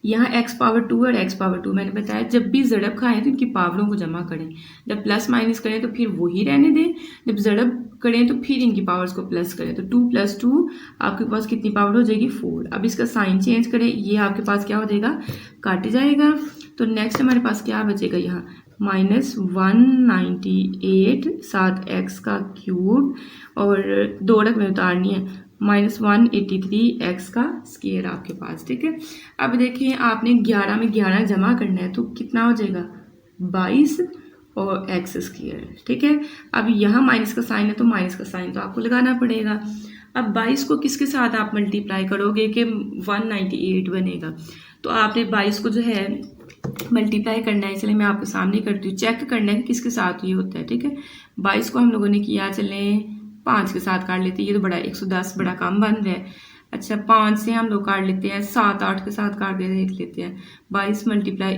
यहाँ x पावर 2 और x पावर 2 मैंने बताया जब भी ज़ड़ब खाएं तो इनकी पावरों को जमा करें, जब प्लस माइनस करें तो फिर वही रहने दें, जब ज़ड़ब करें तो फिर इनकी पावर्स को प्लस करें, तो 2 + 2 आपके पास कितनी पावर हो जाएगी? 4। अब इसका साइन चेंज करें, ये आपके पास क्या हो जाएगा? काट जाएगा। तो नेक्स्ट हमारे पास क्या बचेगा? यहाँ -198 7x का क्यूब और 2 रकमें उतारनी है, -183x का स्क्वायर आपके पास, ठीक है। अब देखिए आपने 11 में 11 जमा करना है तो कितना हो जाएगा? 22 और x स्क्वायर, ठीक है। अब यहाँ माइनस का साइन है तो माइनस का साइन तो आपको लगाना पड़ेगा। अब 22 को किसके साथ आप मल्टीप्लाई करोगे कि 198 बनेगा? तो आपने 22 को जो है मल्टीप्लाई करना है, चले मैं आपके सामने करती हूँ, चेक करना है कि किसके साथ ये होता है, ठीक है। 22 को हम लोगों ने किया, चले 5 के साथ काट लेते हैं, ये तो बड़ा 110 बड़ा कम बन रहा है। अच्छा 5 से हम लोग काट लेते हैं, 7 8 के साथ काट के देख लेते हैं, 22 ×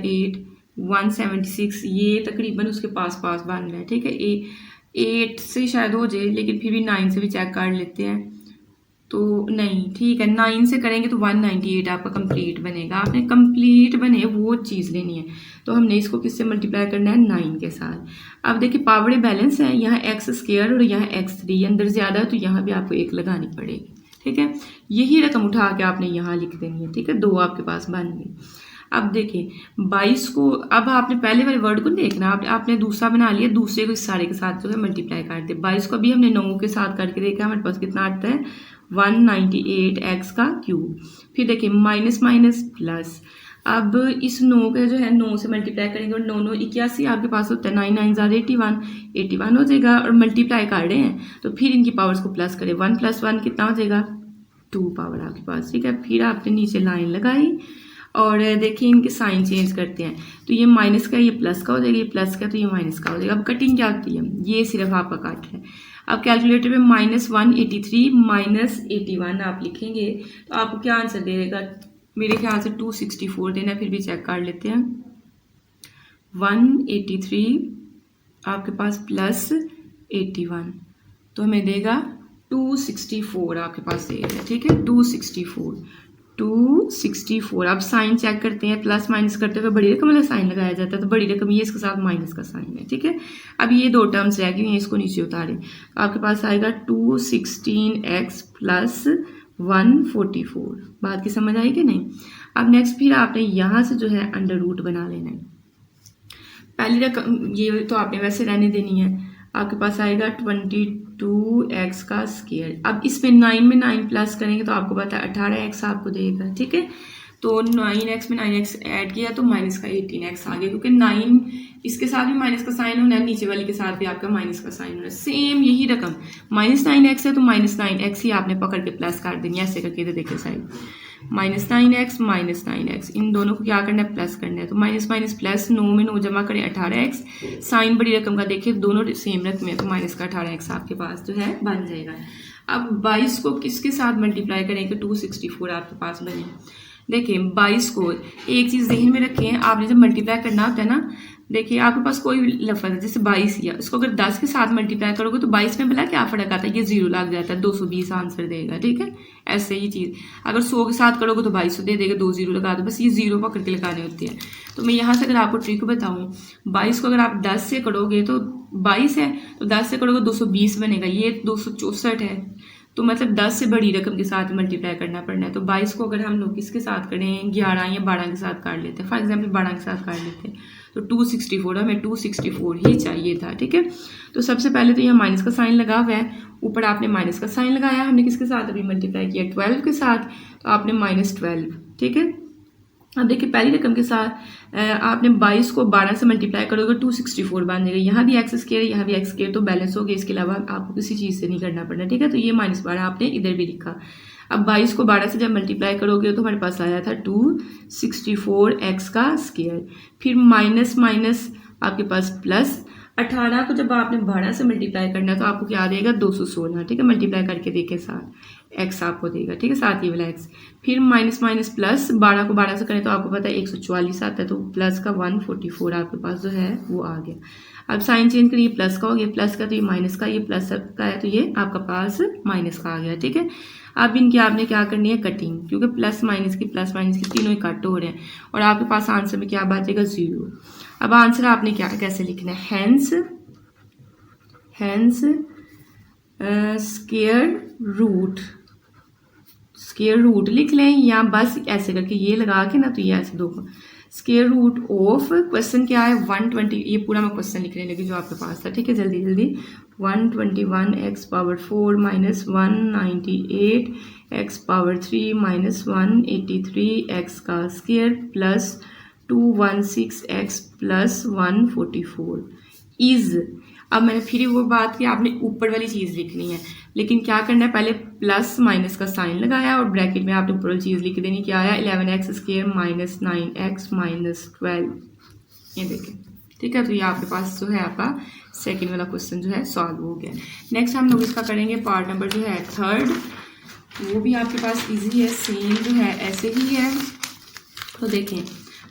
8 176, ये तकरीबन उसके पास पास बन रहा है, ठीक है। 8 से शायद हो जाए, लेकिन फिर भी 9 से भी चेक कर लेते हैं। तो नहीं, ठीक है, 9 से करेंगे तो 198 आपका कंप्लीट बनेगा। आपने कंप्लीट बने वो चीज़ लेनी है, तो हमने इसको किससे मल्टीप्लाई करना है, 9 के साथ। अब देखिए पावर बैलेंस है, यहाँ एक्स स्क्वायर और यहाँ x3 अंदर ज़्यादा है, तो यहाँ भी आपको 1 लगानी पड़ेगी। ठीक है, यही रकम उठा के आपने यहाँ लिख देनी है। ठीक है, 2 आपके पास बन गई। अब देखिए 22 को, अब आपने पहले वाले वर्ड को देखना, आपने दूसरा बना लिया, दूसरे को इस सारे के साथ जो है मल्टीप्लाई कर दे। 22 को भी हमने 9 के साथ करके देखा, हमारे पास कितना आता है, 198x का क्यूब। फिर देखिए माइनस माइनस प्लस, अब इस 9 का जो है 9 से मल्टीप्लाई करेंगे और 9 9 81 आपके पास होता है, 9 9 ज़्यादा 81 हो जाएगा, और मल्टीप्लाई कर रहे हैं तो फिर इनकी पावर्स को प्लस करें, 1 + 1 कितना हो जाएगा, 2 पावर आपके पास। ठीक है, फिर आपने नीचे लाइन लगाई और देखिए इनके साइन चेंज करते हैं, तो ये माइनस का ये प्लस का हो जाएगा, ये प्लस का तो ये माइनस का हो जाएगा। अब कटिंग क्या होती है, ये सिर्फ आपका कट है। अब कैलकुलेटर में -183 -81 आप लिखेंगे तो आपको क्या आंसर दे देगा, मेरे ख्याल से 264 देना है, फिर भी चेक कर लेते हैं। 183 आपके पास +81 तो हमें देगा 264 आपके पास देगा। ठीक है, 264। अब साइन चेक करते हैं, प्लस माइनस करते हुए बड़ी रकम वाला साइन लगाया जाता है, तो बड़ी रकम ये इसके साथ माइनस का साइन है। ठीक है, अब ये 2 टर्म्स रह गई हैं, इसको नीचे उतारें तो आपके पास आएगा 216x + 144। बात की समझ आई कि नहीं। अब नेक्स्ट फिर आपने यहाँ से जो है अंडर रूट बना लेना है। पहली रकम ये तो आपने वैसे रहने देनी है, आपके पास आएगा 22x का स्क्वायर। अब इसमें 9 में 9 प्लस करेंगे तो आपको पता है 18x आपको देगा। ठीक है, तो 9x में 9x ऐड किया तो माइनस का 18x आ गया, क्योंकि 9 इसके साथ भी माइनस का साइन होना है, नीचे वाले के साथ भी आपका माइनस का साइन होना है। सेम यही रकम -9x है तो -9x ही आपने पकड़ के प्लस कर देनी है, ऐसे करके देखिए साइड -9x इन दोनों को क्या करना है, प्लस करना है। तो माइनस माइनस प्लस, 9 में 9 जमा करें 18x, साइन बड़ी रकम का देखिए दोनों सेम रकम है, तो माइनस का 18x आपके पास जो है बन जाएगा। अब 22 को किसके साथ मल्टीप्लाई करेंगे, 264 आपके पास बने। देखिए 22 को एक चीज़ ध्यान में रखें, आपने जब मल्टीप्लाई करना होता है ना, देखिए आपके पास कोई लफ्ज़ है जैसे 22 या इसको अगर 10 के साथ मल्टीप्लाई करोगे तो 22 में भला क्या फ़र्क आता है, ये 0 लग जाता है, 220 आंसर देगा। ठीक है, ऐसे ही चीज़ अगर 100 के साथ करोगे तो 2200 दे देगा, 2 0 लगा दो, बस ये 0 पकड़ के लगाने होते हैं। तो मैं यहाँ से अगर आपको ट्रिक बताऊँ, 22 को अगर आप 10 से करोगे तो 22 है, तो 10 से करोगे 220 बनेगा, ये 264 है, तो मतलब 10 से बड़ी रकम के साथ मल्टीप्लाई करना पड़ना है। तो 22 को अगर हम लोग किसके साथ करें, 11 या 12 के साथ काट लेते हैं, फॉर एग्जांपल 12 के साथ काट लेते हैं, तो 264, हमें 264 ही चाहिए था। ठीक है, तो सबसे पहले तो यहाँ माइनस का साइन लगा हुआ है, ऊपर आपने माइनस का साइन लगाया, हमने किसके साथ अभी मल्टीप्लाई किया, 12 के साथ, तो आपने -12। ठीक है, अब देखिए पहली रकम के साथ आपने 22 को 12 से मल्टीप्लाई करोगे 264 बन जाएगा, यहाँ भी x स्क्वायर यहाँ भी x स्क्वायर, तो बैलेंस हो गया, इसके अलावा आपको किसी चीज़ से नहीं करना पड़ना। ठीक है, तो ये -12 आपने इधर भी लिखा। अब 22 को 12 से जब मल्टीप्लाई करोगे तो हमारे पास आया था 264x का स्क्वायर, फिर माइनस माइनस आपके पास प्लस, 18 को जब आपने 12 से मल्टीप्लाई करना है तो आपको क्या देगा, 216। ठीक है, मल्टीप्लाई करके देखे साथ x आपको देगा। ठीक है, साथ ही वाला x, फिर माइनस माइनस प्लस, 12 को 12 से करें तो आपको पता है 144 आता है, तो प्लस का 144 आपके पास जो है वो आ गया। अब साइन चेंज करिए, प्लस का हो गया, प्लस का तो ये माइनस का, ये प्लस का है तो ये आपका पास माइनस का आ गया। ठीक है, अब इनकी आपने क्या करनी है, कटिंग, क्योंकि प्लस माइनस की तीनों ही कट हो रहे हैं और आपके पास आंसर में क्या बचेगा, 0। अब आंसर आपने क्या कैसे लिखना है, हेंस स्क्वायर रूट लिख लें, या बस ऐसे करके ये लगा के ना, तो ये ऐसे दो स्क्वायर रूट ऑफ, क्वेश्चन क्या है 120, ये पूरा मैं क्वेश्चन लिखने लगी जो आपके पास था। ठीक है, जल्दी जल्दी, 121x power 4 minus 198x power 3 minus 183x का square plus 216x plus 144 is. अब मैंने फिर वो बात की, आपने ऊपर वाली चीज़ लिखनी है, लेकिन क्या करना है, पहले प्लस माइनस का साइन लगाया और ब्रैकेट में आपने ऊपर वाली चीज़ लिख देनी, क्या आया, 11x square minus 9x minus 12, ये देखें। ठीक है, तो ये आपके पास जो है आपका सेकंड वाला क्वेश्चन जो है सॉल्व हो गया। नेक्स्ट हम लोग इसका करेंगे पार्ट नंबर जो है 3, वो भी आपके पास इजी है, सेम जो है ऐसे ही है। तो देखें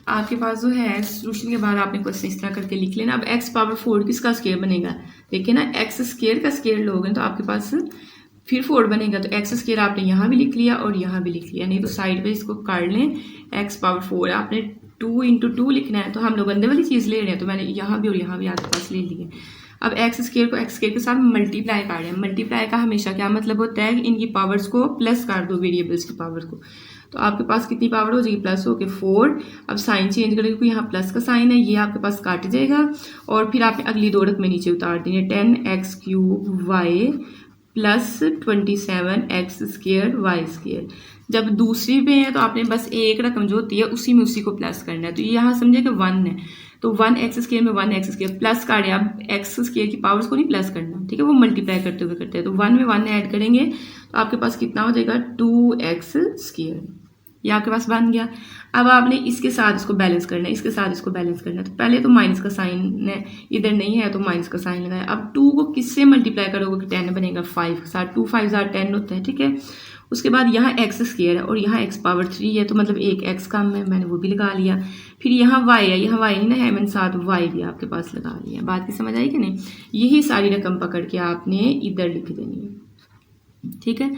आपके पास जो है सोल्यूशन के बाद आपने क्वेश्चन इस तरह करके लिख लेना। अब एक्स पावर 4 किसका स्क्वायर बनेगा, देखिए ना एक्स स्क्वायर का स्क्वायर लोगे तो आपके पास फिर 4 बनेगा, तो एक्स स्क्वायर आपने यहाँ भी लिख लिया और यहाँ भी लिख लिया, नहीं तो साइड पे इसको काट लें। एक्स पावर 4 आपने 2 इंटू 2 लिखना है, तो हम लोग अंदर वाली चीज़ ले रहे हैं, तो मैंने यहाँ भी और यहाँ भी आपके पास ले लिए। अब एक्स स्क्वायर को एक्स स्क्वायर के साथ मल्टीप्लाई कर रहे हैं। मल्टीप्लाई का हमेशा क्या मतलब होता है, इनकी पावर्स को प्लस कर दो, वेरिएबल्स की पावर को, तो आपके पास कितनी पावर हो जाएगी, प्लस हो के 4। अब साइन चेंज करेंगे क्योंकि यहाँ प्लस का साइन है, ये आपके पास काट जाएगा और फिर आपने अगली दो रकमें नीचे उतार दी है। 10x³ y plus 27x square y square. जब दूसरी पे है तो आपने बस एक रकम जो होती है उसी में उसी को प्लस करना है, तो ये यहाँ समझे कि 1 है, तो 1x स्क्वायर में 1x स्क्वायर प्लस काटे। अब x स्क्वायर की पावर्स को नहीं प्लस करना, ठीक है, वो मल्टीप्लाई करते हुए करते हैं, तो 1 में 1 ऐड करेंगे तो आपके पास कितना हो जाएगा 2x स्क्वायर, ये आपके पास बन गया। अब आपने इसके साथ इसको बैलेंस करना है, इसके साथ इसको बैलेंस करना है, तो पहले तो माइनस का साइन है, इधर नहीं है तो माइनस का साइन लगाया। अब 2 को किससे मल्टीप्लाई करोगे, 10 बनेगा 5 के साथ, 2 5 10 होता है, ठीक है। उसके बाद यहाँ एक्स स्क्वायर है और यहाँ x पावर 3 है, तो मतलब एक x कम है, मैंने वो भी लगा लिया। फिर यहाँ y है, यहाँ y नहीं ना है, मैंने साथ y भी आपके पास लगा लिया। बात की समझ आई कि नहीं, यही सारी रकम पकड़ के आपने इधर लिख देनी है, ठीक है।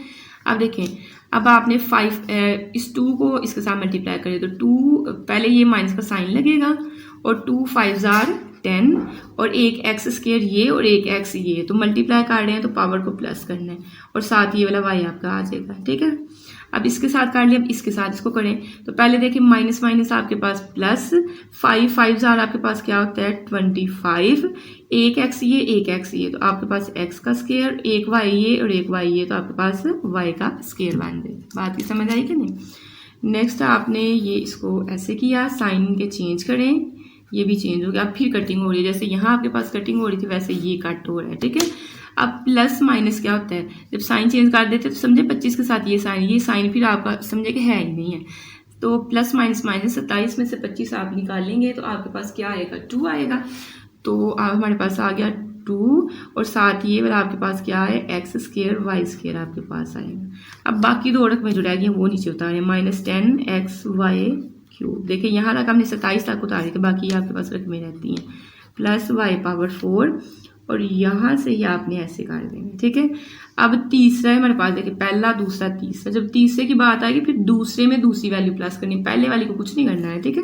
अब देखें, अब आपने 5 इस 2 को इसके साथ मल्टीप्लाई करें, तो 2 पहले ये माइनस का साइन लगेगा और 2 5 10 और एक एक्स स्क्वायर ये और एक एक्स ये, तो मल्टीप्लाई कर रहे हैं तो पावर को प्लस करना है और साथ ये वाला y आपका आ जाएगा, ठीक है। अब इसके साथ काट लिया, अब इसके साथ इसको करें, तो पहले देखिए माइनस माइनस आपके पास प्लस, 5 5 आपके पास क्या होता है 25, एक एक्स ये एक एक्स ये, तो आपके पास x का स्क्वायर, एक y ये और एक y ये, तो आपके पास y का स्क्वायर बन जाएगा। बात की समझ आई कि नहीं। नेक्स्ट आपने ये इसको ऐसे किया, साइन के चेंज करें, ये भी चेंज हो गया। अब फिर कटिंग हो रही है, जैसे यहाँ आपके पास कटिंग हो रही थी वैसे ये कट हो रहा है, ठीक है। अब प्लस माइनस क्या होता है, जब साइन चेंज कर देते हैं तो समझे 25 के साथ ये साइन फिर आपका समझे कि है ही नहीं है, तो प्लस माइनस माइनस 27 में से 25 आप निकालेंगे तो आपके पास क्या आएगा 2 आएगा, तो अब हमारे पास आ गया 2 और साथ ये वाला आपके पास क्या है एक्स स्क्वायर वाई स्क्वायर आपके पास आएगा। अब बाकी दो रकमें जो रह गई वो नीचे उतारें, -10xy³ देखिए यहाँ तक हमने 27 तक उतारे थे, बाकी आपके पास रकमें रहती हैं, प्लस y पावर 4 और यहाँ से ही आपने ऐसे कर देंगे, ठीक है। अब तीसरा है हमारे पास, देखिए पहला दूसरा तीसरा, जब तीसरे की बात आएगी फिर दूसरे में दूसरी वैल्यू प्लस करनी, पहले वाली को कुछ नहीं करना है, ठीक है।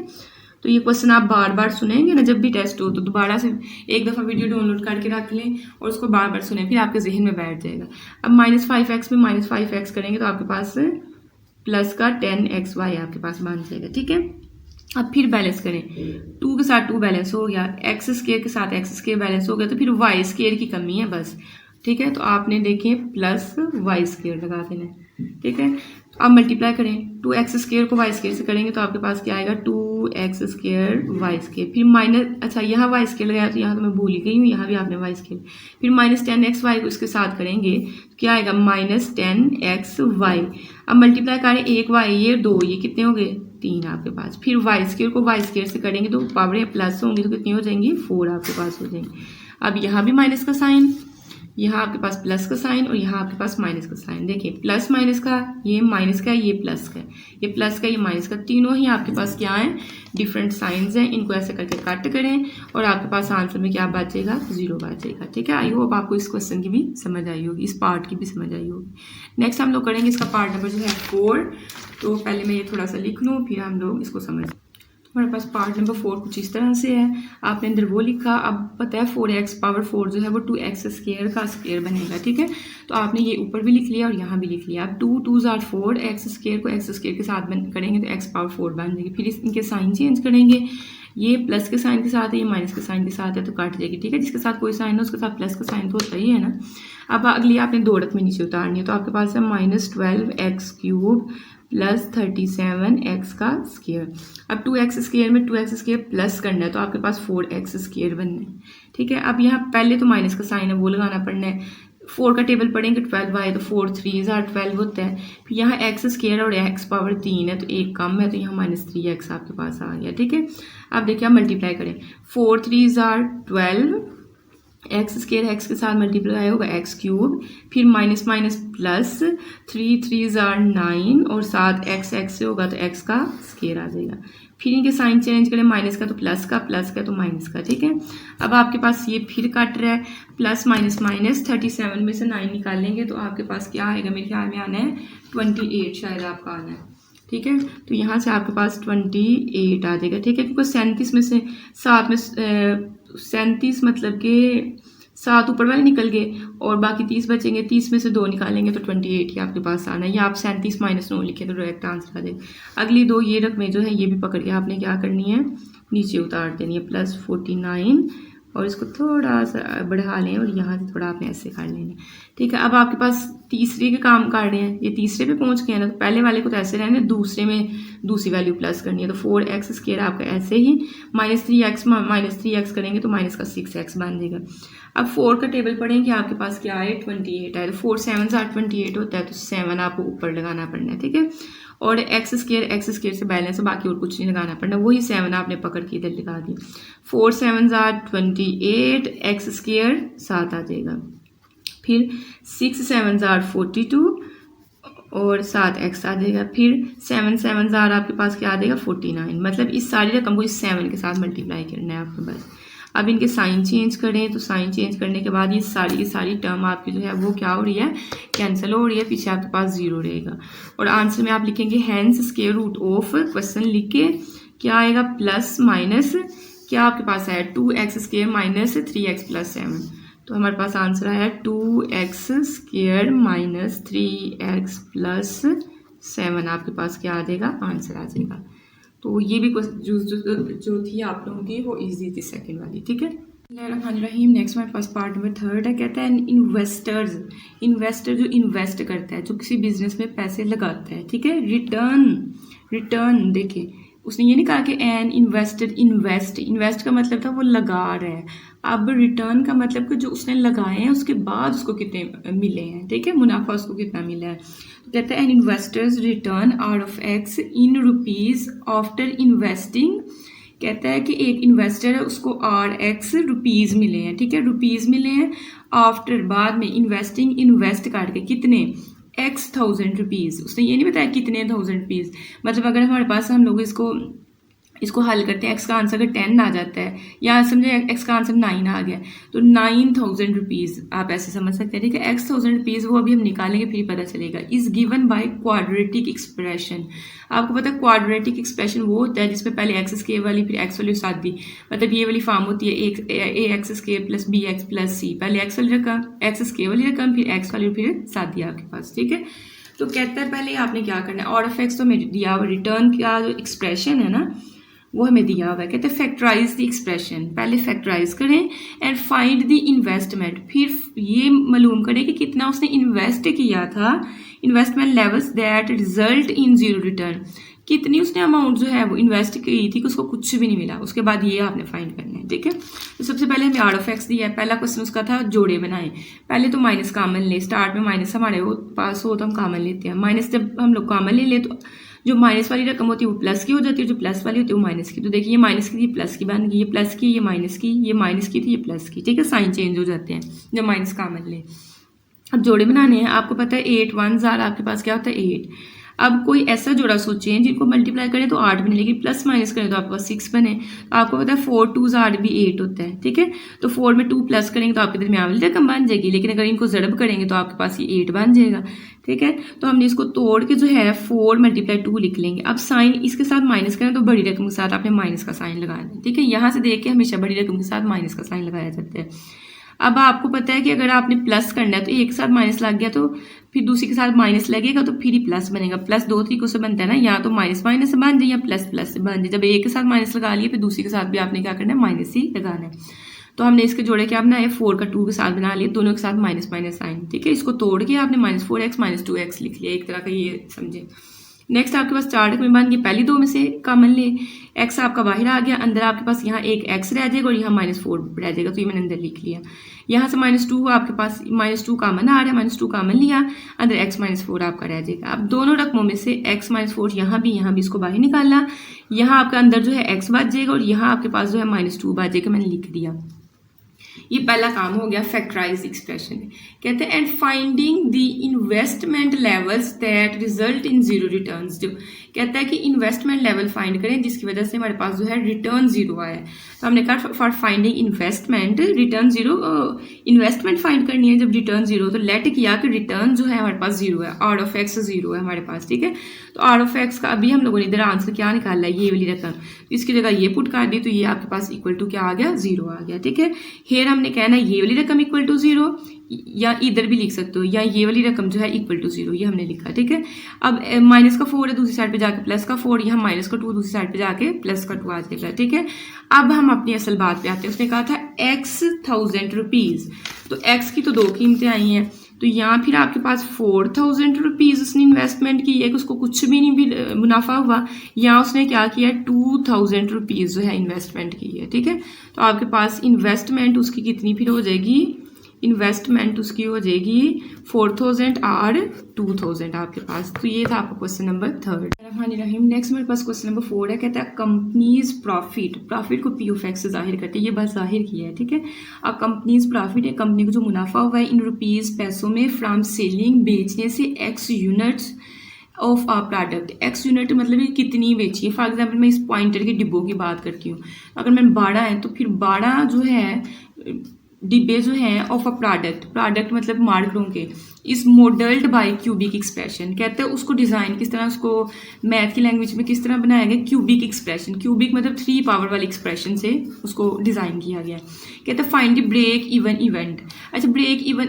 तो ये क्वेश्चन आप बार बार सुनेंगे ना, जब भी टेस्ट हो तो दोबारा से एक दफ़ा वीडियो डाउनलोड करके रख लें और उसको बार बार सुनें, फिर आपके जहन में बैठ जाएगा। अब -5x में -5x करेंगे तो आपके पास प्लस का 10xy आपके पास बन जाएगा, ठीक है। अब फिर बैलेंस करें, 2 के साथ 2 बैलेंस हो गया, एक्स स्क्वायर के साथ एक्स स्क्वायर बैलेंस हो गया, तो फिर वाई स्क्वायर की कमी है बस, ठीक है। तो आपने देखें प्लस वाई स्क्वायर लगा देना, ठीक है। अब मल्टीप्लाई करें, 2x स्क्वायर को वाई स्क्वायर से करेंगे तो आपके पास क्या आएगा 2x स्क्वायर वाई स्क्वायर, फिर माइनस, अच्छा यहाँ वाई स्क्वायर लगाया तो यहाँ तो मैं भूल ही गई हूँ, यहाँ भी आपने वाई स्क्वायर, फिर -10xy को इसके साथ करेंगे तो क्या आएगा -10xy। अब मल्टीप्लाई करें, एक y ये 2 ये कितने हो गए 3 आपके पास, फिर वाई स्क्वायर को वाई स्क्वायर से करेंगे तो पावरें प्लस होंगी तो कितनी हो जाएंगी 4 आपके पास हो जाएंगी। अब यहाँ भी माइनस का साइन, यहाँ आपके पास प्लस का साइन और यहाँ आपके पास माइनस का साइन, देखिए प्लस माइनस का, ये माइनस का, ये प्लस का, ये प्लस का, ये माइनस का, तीनों ही आपके पास क्या है डिफरेंट साइंस हैं, इनको ऐसे करके कट करें और आपके पास आंसर में क्या बचेगा 0 बचेगा, ठीक है। आई होप आपको इस क्वेश्चन की भी समझ आई होगी, इस पार्ट की भी समझ आई होगी। नेक्स्ट हम लोग करेंगे इसका पार्ट नंबर जो है 4, तो पहले मैं ये थोड़ा सा लिख लूँ फिर हम लोग इसको समझ। हमारे पास पार्ट नंबर 4 कुछ इस तरह से है, आपने अंदर वो लिखा, अब पता है 4x पावर 4 जो है वो 2x स्क्वायर का स्क्वायर बनेगा, ठीक है। तो आपने ये ऊपर भी लिख लिया और यहाँ भी लिख लिया। अब 2 2 4 x स्क्वायर को x स्क्वायर के साथ करेंगे तो x पावर 4 बन जाएगी, फिर इनके साइन चेंज करेंगे, ये प्लस के साइन के साथ है, ये माइनस के साइन के साथ है तो काट जाएगी, ठीक है। जिसके साथ कोई साइन है उसके साथ प्लस का साइन तो होता ही है ना। अब अगली आपने 2 रकमें नीचे उतारनी है, तो आपके पास है -12x³ प्लस 37x का स्क्वायर। अब 2x स्क्वायर में 2x स्क्वायर प्लस करना है तो आपके पास 4x स्क्वायर बनना है, ठीक है। अब यहाँ पहले तो माइनस का साइन है वो लगाना पड़ना है, 4 का टेबल पढ़ेंगे 12y तो 4 3 12 होता है, फिर यहाँ x स्क्वायर और x पावर 3 है तो एक कम है तो यहाँ -3x आपके पास आ गया, ठीक है। अब देखिए आप मल्टीप्लाई करें, 4 3 12 एक्स स्केयर एक्स के साथ मल्टीप्लाई होगा एक्स क्यूब, फिर माइनस माइनस प्लस, 3 3 आर 9 और साथ एक्स एक्स से होगा तो एक्स का स्केयर आ जाएगा। फिर इनके साइन चेंज करें, माइनस का तो प्लस का, प्लस का तो माइनस का, ठीक है। अब आपके पास ये फिर कट रहा है, प्लस माइनस माइनस, 37 में से 9 निकालेंगे तो आपके पास क्या आएगा, मेरे ख्याल में आना है 28 शायद आपका आना है, ठीक है। तो यहाँ से आपके पास 28 आ जाएगा, ठीक है, क्योंकि 37 में से 7 में 37 मतलब कि 7 ऊपर वाले निकल गए और बाकी 30 बचेंगे, 30 में से 2 निकालेंगे तो 28 ही आपके पास आना है, या आप 37 माइनस 9 लिखें तो डायरेक्ट आंसर आ जाएगा। अगली 2 ये रकमें जो है ये भी पकड़ के आपने क्या करनी है, नीचे उतार देनी है, प्लस 49 और इसको थोड़ा सा बढ़ा लें और यहाँ से थोड़ा आपने ऐसे कर लेना, ठीक है। अब आपके पास तीसरे के काम कर रहे हैं, ये तीसरे पे पहुंच गए हैं ना, तो पहले वाले को तो ऐसे रहने, दूसरे में दूसरी वैल्यू प्लस करनी है, तो 4x स्क्वायर आपका ऐसे ही, माइनस 3x करेंगे तो माइनस का 6x बन जाएगा। अब 4 का टेबल पढ़ेंगे, आपके पास क्या है 28 है, तो 4 7 28 होता है, तो 7 आपको ऊपर लगाना पड़ना है, ठीक है। और एक्स स्क्वायर से बैलेंस है, बाकी और कुछ नहीं लगाना पड़ना, वही 7 आपने पकड़ के इधर लगा दी। 4 7 28, एक्स स्क्वायर 7 आ जाएगा, फिर 6 7 42 और 7 एक्स आ जाएगा, फिर 7 7 आपके पास क्या आ जाएगा 49। मतलब इस सारी रकम को इस 7 के साथ मल्टीप्लाई करना है आपके पास। अब इनके साइन चेंज करें, तो साइन चेंज करने के बाद ये सारी टर्म आपकी जो है वो क्या हो रही है, कैंसिल हो रही है, पीछे आपके पास 0 रहेगा। और आंसर में आप लिखेंगे hence square root of, question लिख के क्या आएगा, प्लस माइनस क्या आपके पास है 2x square minus 3x plus 7, तो हमारे पास आंसर आया 2x square minus 3x plus 7, आपके पास क्या आ जाएगा, आंसर आ जाएगा। तो ये भी जो थी आप लोगों की वो इजी थी सेकंड वाली, ठीक है। रहीम नेक्स्ट हमारे पास पार्ट नंबर 3 है, कहता है इन्वेस्टर जो इन्वेस्ट करता है, जो किसी बिजनेस में पैसे लगाता है, ठीक है। रिटर्न देखिए, उसने ये नहीं कहा कि एन इन्वेस्टर इन्वेस्ट का मतलब था वो लगा रहा है, अब रिटर्न का मतलब कि जो उसने लगाए हैं उसके बाद उसको कितने मिले हैं, ठीक है, मुनाफा उसको कितना मिला है। तो कहता है an investors return out of x in rupees after investing, कहता है कि एक इन्वेस्टर है उसको RX रुपीज़ मिले हैं, ठीक है, रुपीज़ मिले हैं, आफ्टर बाद में इन्वेस्ट करके कितने X1000 रुपीज़, उसने ये नहीं बताया कितने 1000 रुपीज़। मतलब अगर हमारे पास हम लोग इसको हल करते हैं, एक्स का आंसर अगर 10 आ जाता है या समझे एक्स का आंसर 9 आ गया तो 9000 रुपीज़ आप ऐसे समझ सकते हैं, ठीक है। X1000 रुपीज़ वो अभी हम निकालेंगे फिर पता चलेगा। Is given by quadratic expression, आपको पता है क्वाड्रेटिक एक्सप्रेशन वो होता है जिसमें पहले एक्स स्क्वायर वाली फिर एक्स वाली साथ दी, मतलब ये वाली फॉर्म होती है a x square plus b x plus c, पहले एक्स वाली रकम एक्स स्क्वायर वाली रकम फिर एक्स वाली फिर साथ दिया आपके पास, ठीक है। तो कहता है पहले आपने क्या करना है, ऑर्डर ऑफ एक्स तो हमें दिया हुआ, रिटर्न का जो एक्सप्रेशन है ना वो हमें दिया हुआ है। कहते हैं फैक्टराइज द एक्सप्रेशन, पहले फैक्टराइज करें एंड फाइंड द इन्वेस्टमेंट, फिर ये मालूम करें कि कितना उसने इन्वेस्ट किया था, investment levels that result in zero return, कितनी उसने अमाउंट जो है वो इन्वेस्ट की थी कि उसको कुछ भी नहीं मिला, उसके बाद ये आपने फाइंड करना है, ठीक है। तो सबसे पहले हमें आर ऑफ एक्स दिया है, पहला क्वेश्चन उसका था जोड़े बनाए, पहले तो माइनस कॉमन ले, स्टार्ट में माइनस हमारे पास हो तो हम कॉमन लेते हैं, माइनस जब हम लोग कॉमन ले तो जो माइनस वाली रकम होती है वो प्लस की हो जाती है, जो प्लस वाली होती है वो माइनस की। तो देखिए ये माइनस की थी प्लस की बन गई, ये प्लस की, ये माइनस की, ये माइनस की थी ये प्लस की, ठीक है, साइन चेंज हो जाते हैं जब माइनस कॉमन ले। अब जोड़े बनाने हैं, आपको पता है 8 1 जार आपके पास क्या होता है 8। अब कोई ऐसा जोड़ा सोचें जिनको मल्टीप्लाई करें तो 8 बने, लेकिन प्लस माइनस करें तो आपके पास 6 बने। आपको पता है 4 2 जार भी 8 होता है, ठीक है। तो 4 में 2 प्लस करेंगे तो आपके दरमियान वाली रकम बन जाएगी, लेकिन अगर इनको ज़रब करेंगे तो आपके पास ये 8 बन जाएगा, ठीक है। तो हमने इसको तोड़ के जो है 4 × 2 लिख लेंगे। अब साइन इसके साथ माइनस करें तो बड़ी रकम के साथ आपने माइनस का साइन लगाना है, ठीक है। यहाँ से देख के हमेशा बड़ी रकम के साथ माइनस का साइन लगाया जाता है। अब आपको पता है कि अगर आपने प्लस करना है तो एक के साथ माइनस लग गया तो फिर दूसरी के साथ माइनस लगेगा तो फिर ही प्लस बनेगा। प्लस 2 तरीकों से बनता है ना, या तो माइनस माइनस से बन जाए या प्लस प्लस से बन जाए। जब एक के साथ माइनस लगा लिया फिर दूसरी के साथ भी आपने क्या करना है माइनस ही लगाना है। तो हमने इसके जोड़े क्या बनाए 4 का 2 के साथ बना लिया, दोनों के साथ माइनस माइनस साइन, ठीक है। इसको तोड़ के आपने -4x -2x लिख लिया, एक तरह का ये समझे। नेक्स्ट आपके पास 4 रकमें बन गई, पहली 2 में से कॉमन ले, x आपका बाहर आ गया, अंदर आपके पास यहाँ एक x रह जाएगा और यहाँ -4 रह जाएगा, तो ये मैंने अंदर लिख लिया। यहाँ से -2 आपके पास -2 कॉमन आ रहा है, -2 कॉमन लिया, अंदर x -4 आपका रह जाएगा। अब दोनों रकमों में से x -4 यहाँ भी इसको बाहर निकालना, यहाँ आपका अंदर जो है x बच जाएगा और यहाँ आपके पास जो है -2 बच जाएगा, मैंने लिख दिया। ये पहला काम हो गया फैक्टराइज एक्सप्रेशन। कहते हैं and finding the investment levels that result in zero returns. जो कहता है कि इन्वेस्टमेंट लेवल फाइंड करें जिसकी वजह से हमारे पास जो है रिटर्न जीरो आया है। तो हमने कहा for finding investment return zero, investment find करनी है जब रिटर्न जीरो, तो लेट किया कि रिटर्न जो है हमारे पास जीरो है, आर ऑफ एक्स जीरो है हमारे पास, ठीक है। तो आर ऑफ एक्स का अभी हम लोगों ने इधर आंसर क्या निकाला है, ये वाली रकम, तो इसकी जगह ये पुट कर दी, तो ये आपके पास इक्वल टू क्या आ गया, जीरो आ गया, ठीक है। हेयर हमने कहना है ये वाली रकम इक्वल टू जीरो, या इधर भी लिख सकते हो, या ये वाली रकम जो है इक्वल टू जीरो, ये हमने लिखा, ठीक है। अब माइनस का 4 है दूसरी साइड पे जाके प्लस का 4, यहाँ माइनस का 2 दूसरी साइड पे जाके प्लस का 2 आ जाएगा, ठीक है। अब हम अपनी असल बात पे आते हैं। उसने कहा था ₹1000, तो एक्स की तो 2 कीमतें आई हैं, तो यहाँ फिर आपके पास ₹4000 उसने इन्वेस्टमेंट की है कि उसको कुछ भी नहीं भी मुनाफा हुआ। यहाँ उसने क्या किया, ₹2000 जो है इन्वेस्टमेंट की है, ठीक है। तो आपके पास इन्वेस्टमेंट उसकी कितनी फिर हो जाएगी, इन्वेस्टमेंट उसकी हो जाएगी 4000 और 2000 आपके पास। तो ये था आपका क्वेश्चन नंबर 3। नेक्स्ट मेरे पास क्वेश्चन नंबर 4 है। कहता है कंपनीज प्रॉफिट को पी ऑफ एक्स से जाहिर करते हैं, ये बात जाहिर किया है, ठीक है। अब कंपनीज प्रॉफिट है, कंपनी को जो मुनाफा हुआ है इन रुपीज़ पैसों में फ्रॉम सेलिंग बेचने से x units of a product. X unit मतलब ये कितनी बेची है। फॉर एग्जाम्पल मैं इस पॉइंटर के डिब्बों की बात करती हूँ, अगर मैं 12 है तो फिर 12 जो है डिब्बे जो हैं ऑफ अ प्रोडक्ट मतलब मार्करों के, इस मॉडल्ड बाय क्यूबिक एक्सप्रेशन। कहते हैं उसको डिज़ाइन किस तरह, उसको मैथ की लैंग्वेज में किस तरह बनाया गया, क्यूबिक एक्सप्रेशन। क्यूबिक मतलब 3 पावर वाली एक्सप्रेशन से उसको डिज़ाइन किया गया। कहते हैं find the break even event. अच्छा, ब्रेक इवन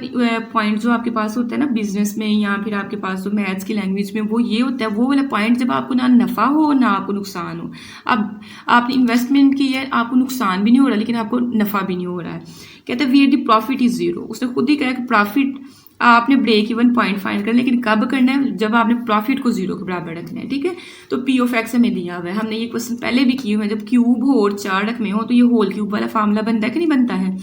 पॉइंट जो आपके पास होता है ना बिजनेस में या फिर आपके पास जो मैथ्स की लैंग्वेज में, वो ये होता है, वो वाला पॉइंट जब आपको ना नफ़ा हो ना आपको नुकसान हो। अब आपने इन्वेस्टमेंट की है, आपको नुकसान भी नहीं हो रहा लेकिन आपको नफ़ा भी नहीं हो रहा है। कहते हैं where the profit is zero. उसने खुद ही कहा कि प्रॉफिट आपने ब्रेक इवन पॉइंट फाइंड करना, लेकिन कब करना है, जब आपने प्रॉफिट को जीरो के बराबर रखना है, ठीक है। तो पी ऑफ एक्स हमें दिया हुआ है, हमने ये क्वेश्चन पहले भी किए हुए हैं। जब क्यूब हो और 4 रकमें हो तो ये होल क्यूब वाला फार्मूला बनता है कि नहीं बनता है।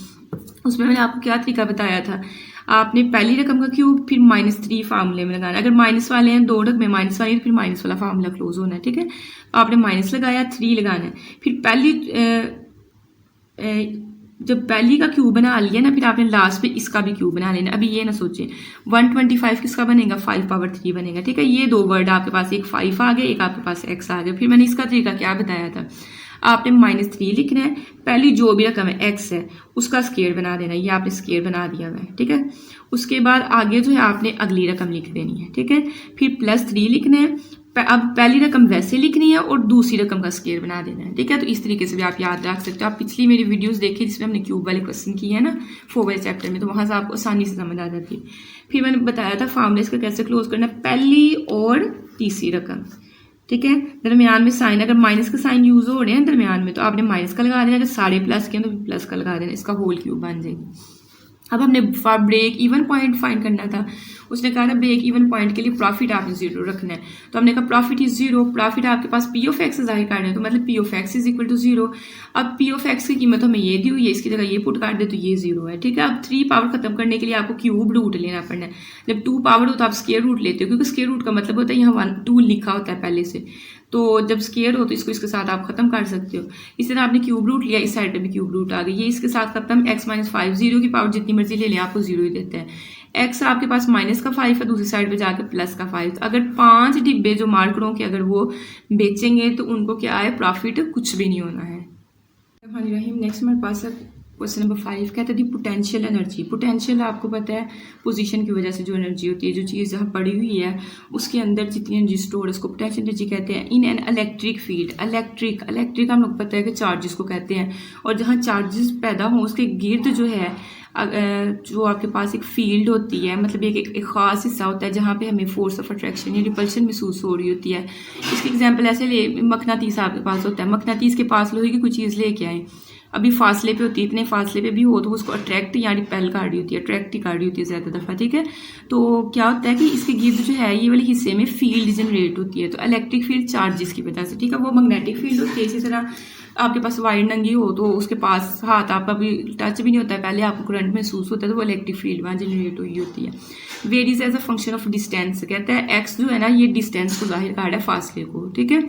उसमें मैंने आपको क्या तरीका बताया था, आपने पहली रकम का क्यूब फिर -3 फार्मूले में लगाना। अगर माइनस वाले हैं 2 रकमें माइनस वाली, फिर माइनस वाला फार्मूला क्लोज होना है, ठीक है। आपने माइनस लगाया, 3 लगाना है, फिर जब पहली का क्यूब बना लिया ना, फिर आपने लास्ट में इसका भी क्यूब बना लेना। अभी ये ना सोचें 125 किसका बनेगा, 5 पावर 3 बनेगा, ठीक है। ये 2 वर्ड आपके पास, एक 5 आ गया, एक आपके पास x आ गया। फिर मैंने इसका तरीका क्या बताया था, आपने -3 लिखना है, पहली जो भी रकम है x है उसका स्क्वायर बना देना, ये आपने स्क्वायर बना दिया हुआ है, ठीक है। उसके बाद आगे जो है आपने अगली रकम लिख देनी है, ठीक है। फिर +3 लिखना है, अब पहली रकम वैसे लिखनी है और दूसरी रकम का स्क्वायर बना देना है, ठीक है। तो इस तरीके से भी आप याद रख सकते हो। आप पिछली मेरी वीडियोस देखिए जिसमें हमने क्यूब वाले क्वेश्चन किए हैं ना 4 वाले चैप्टर में, तो वहां से आपको आसानी से समझ आ जाती है। फिर मैंने बताया था फार्मूला इसका कैसे क्लोज करना है, पहली और तीसरी रकम, ठीक है। दरमियान में साइन, अगर माइनस का साइन यूज हो रहे हैं दरमियान में तो आपने माइनस का लगा देना, अगर सारे प्लस के हैं तो प्लस का लगा देना, इसका होल क्यूब बन जाएगी। अब हमने ब्रेक इवन पॉइंट फाइंड करना था। उसने कहा था ब्रेक इवन पॉइंट के लिए प्रॉफिट आपने जीरो रखना है, तो हमने कहा प्रॉफिट इज जीरो। प्रॉफिट आपके पास पी ऑफ एक्स जाहिर करना है, तो मतलब p of x is equal to zero. अब पी ऑफ एक्स की कीमत हमें ये दी हुई है, इसकी जगह ये पुट कर दे तो ये जीरो है, ठीक है। अब 3 पावर खत्म करने के लिए आपको क्यूब रूट लेना पड़ना है। जब 2 पावर हो तो आप स्क्वायर रूट लेते हो, क्योंकि स्क्वायर रूट का मतलब होता है यहाँ 2 लिखा होता है पहले से, तो जब स्क्वायर हो तो इसको इसके साथ आप खत्म कर सकते हो। इस तरह आपने क्यूब रूट लिया, इस साइड पे भी क्यूब रूट आ गई, ये इसके साथ खत्म। x - 5 जीरो की पावर जितनी मर्जी ले लें आपको जीरो ही देता है। x आपके पास -5 है, दूसरी साइड पे जाके +5। अगर 5 डिब्बे जो मार्करों के अगर वो बेचेंगे तो उनको क्या है, प्रॉफिट कुछ भी नहीं होना है। नेक्स्ट हमारे पास है क्वेश्चन नंबर 5। कहते हैं पोटेंशियल एनर्जी। पोटेंशियल आपको पता है पोजीशन की वजह से जो एनर्जी होती है, जो चीज़ जहाँ पड़ी हुई है उसके अंदर जितनी एनर्जी स्टोर है उसको पोटेंशियल एनर्जी कहते हैं। In an electric field, electric हम लोग पता है कि चार्जेस को कहते हैं, और जहाँ चार्जेस पैदा हों उसके गिर्द जो है जो आपके पास एक फील्ड होती है, मतलब एक ख़ास हिस्सा होता है जहाँ पे हमें फोर्स ऑफ अट्रैक्शन या रिपल्शन महसूस हो रही होती है। इसकी एग्जांपल ऐसे ले, मकनातीस आपके पास होता है, मकनातीस के पास लोहे की कोई चीज़ लेके आए, अभी फासले पे होती है, इतने फासले पे भी हो तो उसको अट्रैक्ट या रिपेल कर रही होती है, अट्रैक्ट ही कर रही होती है ज़्यादा दफ़ा, ठीक है। तो क्या होता है कि इसके गिर्द जो है ये वाले हिस्से में फील्ड जनरेट होती है, तो इलेक्ट्रिक फील्ड चार्जेस की वजह से, ठीक है। वो मैग्नेटिक फील्ड होती है। इसी तरह आपके पास वायर नंगी हो तो उसके पास हाथ आपका भी टच भी नहीं होता है, पहले आपको करंट महसूस होता है, तो वो इलेक्ट्रिक फील्ड वहाँ जनरेट हुई होती है। Varies as a function of distance. कहता है एक्स जो है ना ये डिस्टेंस को जाहिर कर रहा है, फासले को, ठीक है।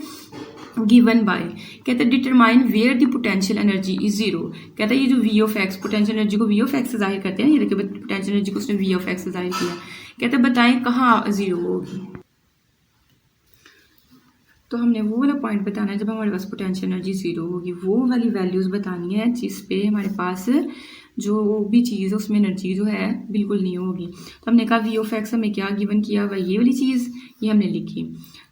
गिवन बाय, कहते हैं determine where the potential energy is zero. कहता है ये जो v of x, potential energy को वी ऑफ एक्स से जाहिर करते हैं, ये देखिए पोटेंशियल एनर्जी को उसने वी ऑफ एक्स से जाहिर किया। कहते हैं बताएं कहाँ जीरो होगी। तो हमने वो वाला पॉइंट बताना है जब हमारे पास पोटेंशियल एनर्जी जीरो होगी, वो वाली वैल्यूज़ बतानी है जिस पे हमारे पास जो भी चीज़ है उसमें एनर्जी जो है बिल्कुल नहीं होगी। तो हमने कहा वी ऑफ एक्स हमें क्या गिवन किया हुआ, ये वाली चीज़ ये हमने लिखी।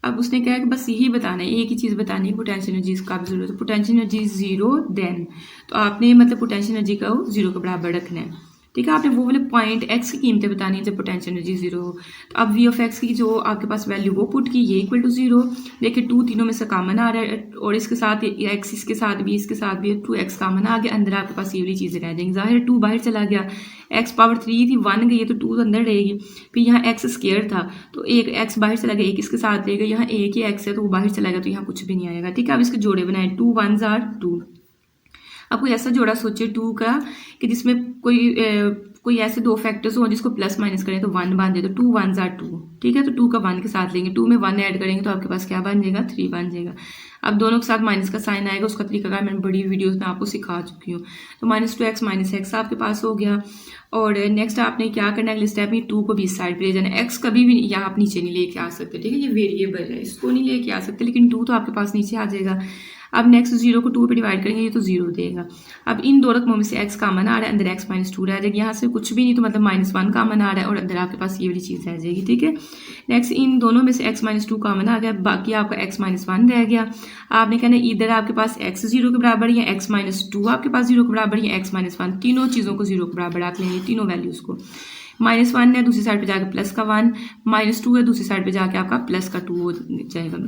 अब उसने कहा कि बस यही बताना है, एक ही चीज़ बतानी है, पोटेंशियल एनर्जी का भी जरूरत है। पोटेंशियल एनर्जी जीरो देन, तो आपने मतलब पोटेंशियल एनर्जी का जीरो के बराबर रखना है। ठीक है, आपने वो वाले पॉइंट एक्स की कीमतें बतानी है जब पोटेंशियल एनर्जी जीरो हो। तो अब वी ऑफ एक्स की जो आपके पास वैल्यू वो पुट की, ये इक्वल टू जीरो। देखिए 2 तीनों में से कॉमन आ रहा है और इसके साथ एक्स इसके साथ भी, इसके साथ भी 2x कॉमन आ गया, अंदर आपके पास ये वाली चीज़ें रह जाएंगी। जाहिर है 2 बाहर चला गया, x पावर 3 थी 1 गई है तो 2 अंदर रहेगी। फिर यहाँ x स्क्वायर था तो एक x बाहर चला गया, एक इसके साथ रहेगा, यहाँ एक ही x है तो वो बाहर चला गया तो यहाँ कुछ भी नहीं आएगा। ठीक है, अब इसके जोड़े बनाए, 2 1s are 2। अब कोई ऐसा जोड़ा सोचिए 2 का कि जिसमें कोई ऐसे दो फैक्टर्स हो जिसको प्लस माइनस करें तो 1 बन जाए, तो 2 1s are 2। ठीक है, तो 2 का 1 के साथ लेंगे, 2 में 1 ऐड करेंगे तो आपके पास क्या बन जाएगा, 3 बन जाएगा। अब दोनों के साथ माइनस का साइन आएगा, उसका तरीका मैंने बड़ी वीडियोस में आपको सिखा चुकी हूँ। तो -2x -x आपके पास हो गया। और नेक्स्ट आपने क्या करना है, अगले स्टेप में 2 को भी इस साइड पे ले जाना है। x कभी भी यहाँ आप नीचे नहीं लेके आ सकते। ठीक है, ये वेरिएबल है, इसको नहीं लेके आ सकते, लेकिन 2 तो आपके पास नीचे आ जाएगा। अब नेक्स्ट 0 को 2 पे डिवाइड करेंगे, ये तो 0 देगा। अब इन दो रकमों में से x कॉमन आ रहा है, अंदर x -2 रह जाएगा, यहाँ से कुछ भी नहीं तो मतलब -1 कॉमन आ रहा है और अंदर आपके पास ये वाली चीज़ रह जाएगी। ठीक है, नेक्स्ट इन दोनों में से x -2 कॉमन आ गया, बाकी आपका x -1 रह गया। आपने कहना इधर आपके पास x 0 के बराबर या x -2 आपके पास 0 के बराबर या x -1, तीनों चीज़ों को 0 के बराबर आप लेंगे, तीनों वैल्यूज़ को। -1 है दूसरी साइड पे जाकर प्लस का 1, -2 है दूसरी साइड पे जाके आपका प्लस का 2 हो जाएगा।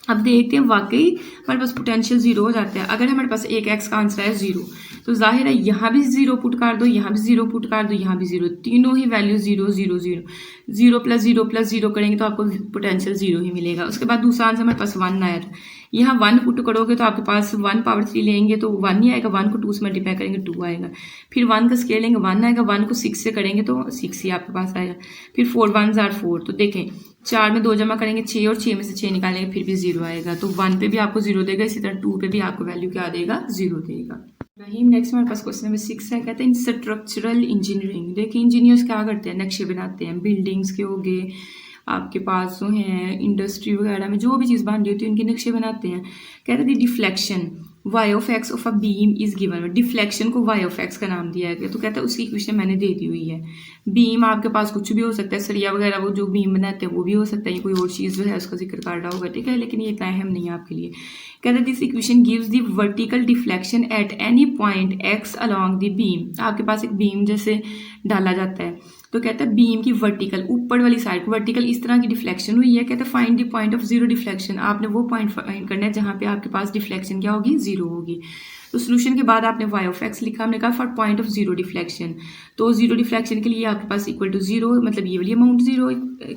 अब देखते हैं वाकई हमारे पास पोटेंशियल जीरो हो जाता है। अगर हमारे पास एक एक्स का आंसर है जीरो, तो जाहिर है यहाँ भी जीरो पुट कर दो, यहाँ भी जीरो पुट कर दो, यहाँ भी जीरो, तीनों ही वैल्यू जीरो जीरो जीरो, 0 + 0 करेंगे तो आपको पोटेंशियल जीरो ही मिलेगा। उसके बाद दूसरा आंसर हमारे पास 1 आया, यहाँ 1 पुट करोगे तो आपके पास 1 पावर 3 लेंगे तो 1 नहीं आएगा, 1 को 2 से मल्टीप्लाई करेंगे 2 आएगा। फिर 1 का स्केल लेंगे 1 आएगा, 1 को 6 से करेंगे तो 6 ही आपके पास आएगा। फिर 4 1s are 4, तो देखें 4 में 2 जमा करेंगे 6 और 6 में से 6 निकालेंगे फिर भी 0 आएगा। तो 1 पे भी आपको 0 देगा, इसी तरह 2 पे भी आपको वैल्यू क्या देगा, 0 देगा। रहीम नेक्स्ट हमारे पास क्वेश्चन नंबर 6 है, कहते हैं स्ट्रक्चरल इंजीनियरिंग। देखिए इंजीनियर्स क्या करते हैं, नक्शे बनाते हैं, बिल्डिंग्स के हो गए, आपके पास जो हैं इंडस्ट्री वगैरह में जो भी चीज़ बन रही होती है उनके नक्शे बनाते हैं। कहते हैं deflection y of x of a beam is given, deflection को वाई ऑफ एक्स का नाम दिया गया। तो कहता है उसकी इक्वेशन मैंने दे दी हुई है। बीम आपके पास कुछ भी हो सकता है, सरिया वगैरह वो जो बीम बनाते हैं वो भी हो सकता है, कोई और चीज़ जो है उसका जिक्र कर रहा होगा। ठीक है, लेकिन ये इतना अहम नहीं है आपके लिए। कहते हैं this equation gives the vertical deflection at any point x along the beam. आपके पास एक बीम जैसे डाला जाता है तो कहता है बीम की वर्टिकल ऊपर वाली साइड वर्टिकल इस तरह की डिफ्लेक्शन हुई है। कहता है find the point of zero deflection, आपने वो पॉइंट फाइंड करना है जहाँ पे आपके पास डिफ्लेक्शन क्या होगी, जीरो होगी। तो सोल्यूशन के बाद आपने वाई ऑफ एक्स लिखा, हमने कहा for point of zero deflection, तो जीरो डिफ्लेक्शन के लिए आपके पास इक्वल टू जीरो, मतलब ये वाली अमाउंट जीरो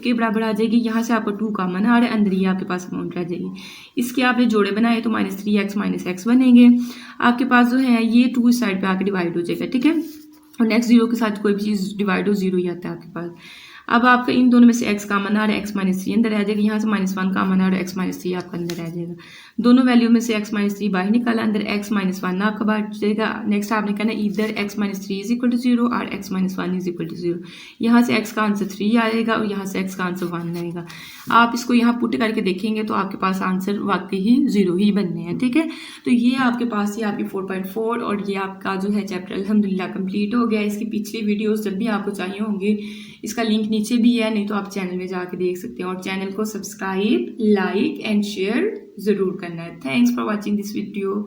के बराबर आ जाएगी। यहाँ से आपको 2 कॉमन आ रहा है, अंदर ये आपके पास अमाउंट रह जाएगी। इसके आपने जोड़े बनाए तो -3x -x बनेंगे। आपके पास जो है ये 2 इस साइड पे आके डिवाइड हो जाएगा। ठीक है, और नेक्स्ट 0 के साथ कोई भी चीज़ डिवाइड हो 0 ही आता है आपके पास। अब आपका इन दोनों में से x कॉमन आ रहा है, x -3 अंदर रह जाएगा, यहाँ से -1 कॉमन आ रहा है, x -3 आपका अंदर रह जाएगा। दोनों वैल्यू में से x -3 बाहर निकाला, अंदर x -1 आपका बाहर जाएगा। नेक्स्ट आपने कहना इधर x -3 इज इक्वल टू 0 और x -1 इज इक्वल टू 0। यहाँ से x का आंसर 3 आएगा और यहाँ से x का आंसर 1 आएगा। आप इसको यहाँ पुट करके देखेंगे तो आपके पास आंसर वाकई ही 0 ही बनने हैं। ठीक है, तो ये आपके पास, ये आपकी 4.4 और ये आपका जो है चैप्टर अल्हम्दुलिल्लाह कंप्लीट हो गया। इसकी पिछली वीडियोस जब भी आपको चाहिए होंगे, इसका लिंक नीचे भी है, नहीं तो आप चैनल में जाके देख सकते हैं। और चैनल को सब्सक्राइब, लाइक एंड शेयर ज़रूर करना है। Thanks for watching this video.